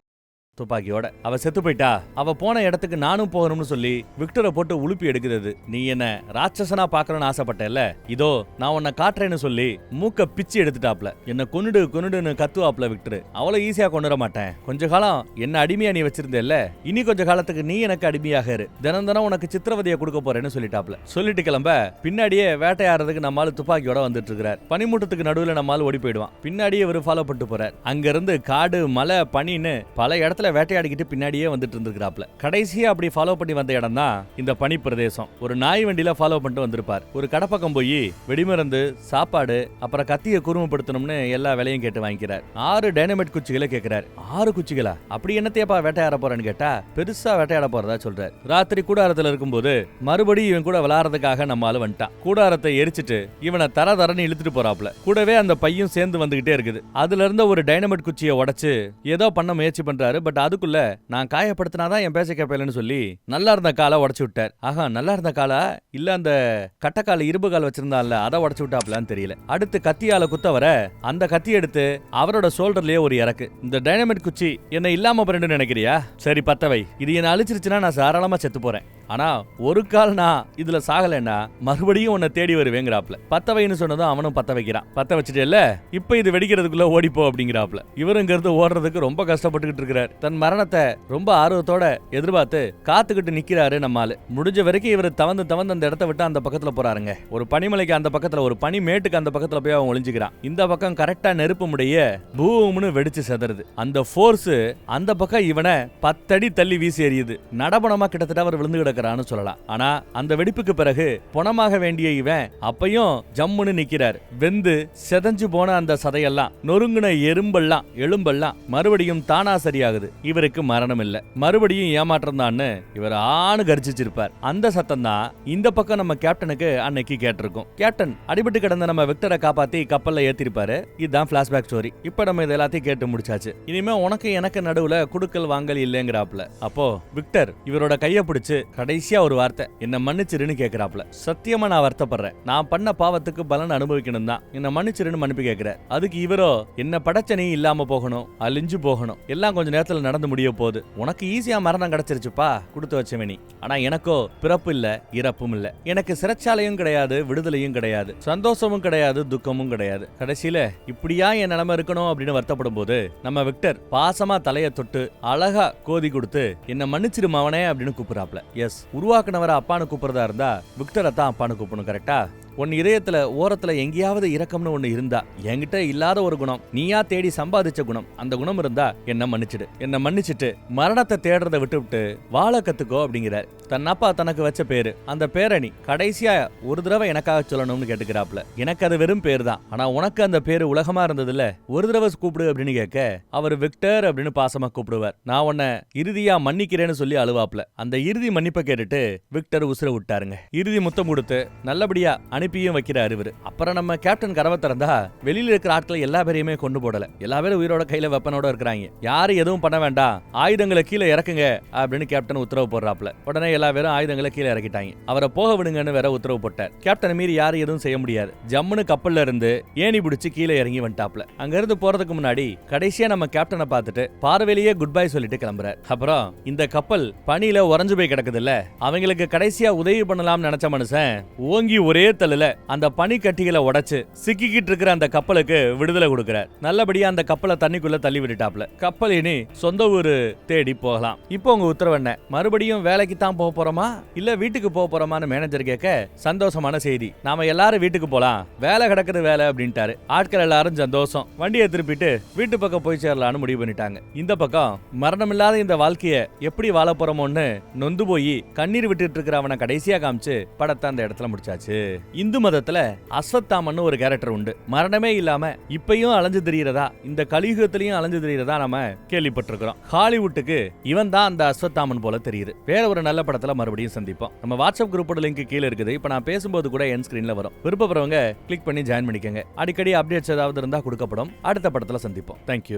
துப்பாக்கியோட. அவ செத்து போயிட்டா. அவ போன இடத்துக்கு நானும் போகணும்னு சொல்லி விக்டரை போட்டு உலுப்பி எடுக்குது. நீ என்ன ராட்சசனா பாக்கணும்னு ஆசைப்பட்டல, இதோ நான் உன்னை காட்டுறேன்னு சொல்லி மூக்க பிச்சு எடுத்துட்டாப்ல. என்ன கொன்னுடுன்னு கத்துவாப்ல விக்டர். அவ்வளவு ஈஸியா கொண்டுற மாட்டேன். கொஞ்ச காலம் என்ன அடிமையா நீ வச்சிருந்தேல்ல, இனி கொஞ்ச காலத்துக்கு நீ எனக்கு அடிமையாக இரு, தினம் உனக்கு சித்திரவதையை கொடுக்க போறேன்னு சொல்லிட்டாப்ல. சொல்லிட்டு கிளம்ப பின்னாடியே வேட்டையாடுறதுக்கு நம்மால துப்பாக்கியோட வந்துட்டு இருக்கிறார். பனிமூட்டத்துக்கு நடுவுல நம்மால ஓடி போயிடுவான். பின்னாடியே இவர் ஃபாலோ பண்ணிட்டு போறார். அங்க இருந்து காடு மலை பனின்னு பல இடத்துல வேட்டையாடிக்கிட்டு பின்னாடியே வந்துட்டு இருந்திருக்காப்ல. கடைசியா அப்படி ஃபாலோ பண்ணி வந்த இடம் தான் இந்த பனி பிரதேசம். ஒரு நாய் வண்டியில ஃபாலோ பண்ணிட்டு வந்திருப்பார். ஒரு கடப்பக்கம் போய் வெடிமருந்து, சாப்பாடு, அப்புறம் கத்தியை குறும்படுத்தணும்னு எல்லா வேலையும் கேட்டு வாங்கிக்கிறார். 6 டைனமைட் குச்சிகளை கேட்கிறார். 6 குச்சிகளா? அப்படி என்னத்தையப்பா வேட்டையாட போறேன்னு கேட்டா பெருசா வேட்டையாட போறதா சொல்றாரு. ராத்திரி கூடாரத்துல இருக்கும்போது மறுபடியும் இவன் கூட விளையாடுறதுக்காக நம்ம ஆளு வந்துட்டான். கூடாரத்தை எரிச்சிட்டு இவனை தரன்னு இழுத்துட்டு போறாப்ல. கூடவே அந்த பையும் சேர்ந்து வந்துகிட்டே இருக்குது. அதுல இருந்த ஒரு டைனமைட் குச்சியை உடைச்சு ஏதோ பண்ண முயற்சி பண்றாரு. பட் அதுக்குள்ள நான் காயப்படுத்தினாதான் என் பேச கேட்பேன்னு சொல்லி நல்லா இருந்த காலை உடச்சு விட்டார். ஆஹா, நல்லா இருந்த காலா இல்ல அந்த கட்டக்கால இரும்பு கால் வச்சிருந்தால அதை உடச்சு விட்டாப்லான்னு தெரியல. அடுத்து கத்தியால குத்த வர அந்த கத்தி எடுத்து அவரோட ஷோல்டர்லயே ஒரு இறக்கு. இந்த டைனமைட் குச்சி என்ன இல்லாம பண்ணிட்டு நினைக்கிறியா? சரி பத்தவை, இது என்ன அழிச்சிருச்சுன்னா நான் தாராளமா செத்து போறேன். ஆனா ஒரு கால் நான் இதுல சாகலைன்னா மறுபடியும் உன்னை தேடி வருவேங்கிறாப்ல. பத்தவைன்னு சொன்னதும் அவனும் பத்த வைக்கிறான். பத்த வச்சுட்டேல்ல, இப்ப இது வெடிக்கிறதுக்குள்ள ஓடிப்போ அப்படிங்கிறாப்ல. இவரும் இங்கிருந்து ஓடுறதுக்கு ரொம்ப கஷ்டப்பட்டுக்கிட்டு இருக்கிறார். தன் மரணத்தை ரொம்ப ஆர்வத்தோட எதிர்பார்த்து காத்துக்கிட்டு நிக்கிறாரு நம்மால. முடிஞ்ச வரைக்கும் இவர் தவந்து அந்த இடத்த விட்டு அந்த பக்கத்துல போறாருங்க. ஒரு பனிமலைக்கு அந்த பக்கத்துல, ஒரு பனி மேட்டுக்கு அந்த பக்கத்துல போய் அவன் ஒளிஞ்சுக்கிறான். இந்த பக்கம் கரெக்டா நெருப்பு முடைய பூம்னு வெடிச்சு செதறுது. அந்த போர்ஸ் அந்த பக்கம் இவனை 10 அடி தள்ளி வீசி எறியுது. நடபணமா கிட்டத்தட்ட அவர் விழுந்து கிடக்கிறான்னு சொல்லலாம். ஆனா அந்த வெடிப்புக்கு பிறகு பணமாக வேண்டிய இவன் அப்பையும் ஜம்முன்னு நிக்கிறார். வெந்து செதஞ்சு போன அந்த சதையெல்லாம், நொறுங்குன எலும்பெல்லாம் மறுபடியும் தானா சரியாகுது. இவருக்கு மரணம் இல்ல, மறுபடியும் ஏமாற்றம் தான் இவர் ஆணு கர்ஜிச்சிருப்பார். அந்த சத்தம் தான் இந்த பக்கம் நம்ம கேப்டனுக்கு அன்னைக்கு கேட்டிருக்கும். கேப்டன் அடிபட்டு கிடந்த நம்ம விக்டரை காப்பாத்தி கப்பல்ல ஏத்திருப்பாரு. இதுதான் பிளாஷ்பேக் ஸ்டோரி. இப்ப நம்ம இது எல்லாத்தையும் கேட்டு முடிச்சாச்சு. இனிமே உனக்கு எனக்கு நடுவுல குடுக்கல் வாங்கல் இல்லங்கிறாப்ல. அப்போ விக்டர் இவரோட கைய பிடிச்சு கடைசியா ஒரு வார்த்தை, என்ன மன்னிச்சிருன்னு கேக்குறாப்ல. சத்தியமா நான் வருத்தப்படுறேன், நான் பண்ண பாவத்துக்கு பலன் அனுபவிக்கணும் தான், என்ன மன்னிச்சிருன்னு மன்னிப்பு கேட்கிறார். அதுக்கு இவரோ, என்ன படைச்ச நீ இல்லாம போகணும், அழிஞ்சு போகணும், எல்லாம் கொஞ்ச நேரத்துல நடந்து முடிய போகுது, உனக்கு ஈஸியா மரணம் கிடைச்சிருச்சுப்பா, கொடுத்து வச்சவனி. ஆனா எனக்கோ பிறப்பு இல்ல, இறப்பும் இல்ல, எனக்கு சிறைச்சாலையும் கிடையாது, விடுதலையும் கிடையாது, சந்தோஷமும் கிடையாது, துக்கமும் கிடையாது. கடைசியில இப்படியா என் நிலைமை இருக்கணும் அப்படின்னு வருத்தப்படும் போது நம்ம விக்டர் பாசமா தலைய தொட்டு அழகா கோதி கொடுத்து என்ன மன்னிச்சிரு மவனே அப்படின்னு கூப்பிடுறாப்ல. எஸ், உருவாக்குனவரை அப்பான்னு கூப்பிடுறதா இருந்தா விக்டரை தான் அப்பான்னு கூப்பிடணும். கரெக்டா? உன் இதயத்துல ஓரத்துல எங்கேயாவது இரக்கம்னு ஒண்ணு இருந்தா, என்கிட்ட இல்லாத ஒரு குணம், நீயா தேடி சம்பாதிச்ச குணம், அந்த குணம் இருந்தா என்ன மன்னிச்சிடு. என்ன மன்னிச்சிட்டு மரணத்தை தேடுறத விட்டு வாழ கத்துக்கோ அப்படிங்கிறார். தன் அப்பா தனக்கு வச்ச பேரு, அந்த பேரை நீ கடைசியா ஒரு தடவை எனக்காக சொல்லணும்னு கேட்டுக்கிறாப்ல. எனக்கு அது வெறும் பேர் தான், ஆனா உனக்கு அந்த பேரு உலகமா இருந்ததுல, ஒரு தடவை கூப்பிடு அப்படின்னு கேட்க அவர் விக்டர் அப்படின்னு பாசமா கூப்பிடுவார். நான் உன்னை இறுதியா மன்னிக்கிறேன்னு சொல்லி அழுவாப்ல. அந்த இறுதி மன்னிப்பை கேட்டுட்டு விக்டர் உசுர விட்டாருங்க. இறுதி முத்தம் கொடுத்து நல்லபடியா அனுப்பியும் வைக்கிறாரு இவரு. அப்புறம் நம்ம கேப்டன் கதவை திறந்தா வெளியில இருக்கிற ஆட்களை எல்லா பேரையுமே கொண்டு போடல. எல்லா பேரும் உயிரோட கையில வெப்பனோட இருக்கிறாங்க. யாரும் எதுவும் பண்ண வேண்டாம், ஆயுதங்களை கீழே இறக்குங்க அப்படின்னு கேப்டன் உத்தரவு போடுறாப்ல. உடனே எல்லா பேரும் ஆயுதங்களை கீழே இறக்கிட்டாங்க. அவரை போக விடுங்கன்னு வேற உத்தரவு போட்டார். கேப்டன் மீறி யாரும் எதுவும் செய்ய முடியாது. ஜம்முன்னு கப்பல்ல இருந்து ஏணி பிடிச்சு கீழே இறங்கி வந்துட்டாப்ல. அங்க இருந்து போறதுக்கு முன்னாடி கடைசியா நம்ம கேப்டனை பார்த்துட்டு பார்வையிலேயே குட் பை சொல்லிட்டு கிளம்புறாரு. அப்புறம் இந்த கப்பல் பனியில உறைஞ்சு போய் கிடக்குது இல்ல, அவங்களுக்கு கடைசியா உதவி பண்ணலாம்னு நினைச்ச மனுஷன் ஓங்கி ஒரே அந்த பனி கட்டிகளை உடைச்சு சிக்கிக்கிட்டு இருக்கிற அந்த கப்பலுக்கு விடுதலை கொடுக்கிறார். நல்லபடியா அந்த கப்பலை தண்ணிக்குள்ள தள்ளி விட்டுட்டாப்ல. கப்பல் இனி சொந்த ஊரு தேடி போகலாம். இப்போ உங்க உத்தரவு என்ன? மறுபடியும் வேலைக்கு தான் போக போறோமா இல்ல வீட்டுக்கு போக போறோமான்னு மேனேஜர் கேட்க, சந்தோஷமான செய்தி, நாம எல்லாரும் வீட்டுக்கு போலாம், வேலை கிடக்குது வேலை அப்படின்ட்டாரு. ஆட்கள் எல்லாரும் சந்தோஷம். வண்டியை திருப்பிட்டு வீட்டு பக்கம் போய் சேரலான்னு முடிவு பண்ணிட்டாங்க. இந்த பக்கம் மரணம் இல்லாத இந்த வாழ்க்கைய எப்படி வாழ போறோமோன்னு நொந்து போய் கண்ணீர் விட்டுட்டு இருக்கிற அவனை கடைசியா காமிச்சு படத்தை அந்த இடத்துல முடிச்சாச்சு. இந்து மதத்துல அஸ்வத்தாமன் ஒரு கேரக்டர் உண்டு. மரணமே இல்லாம இப்பயும் அலைஞ்சு திரியறதா, இந்த கலியுகத்திலையும் அலைஞ்சு திரியறதா நாம கேள்விப்பட்டிருக்கிறோம். ஹாலிவுட்டுக்கு இவன் தான் அந்த அஸ்வத்தாமன் போல தெரியுது. வேற ஒரு நல்ல படத்துல மறுபடியும் சந்திப்போம். நம்ம வாட்ஸ்அப் குரூப்போட லிங்க் கீழே இருக்குது. இப்ப நான் பேசும்போது கூட என் ஸ்கிரீன்ல வரும். விருப்பப்படுறவங்க கிளிக் பண்ணி ஜாயின் பண்ணிக்கங்க. அடிக்கடி அப்டேட்ஸ் ஏதாவது இருந்தா கொடுக்கப்படும். அடுத்த படத்துல சந்திப்போம். தேங்க்யூ.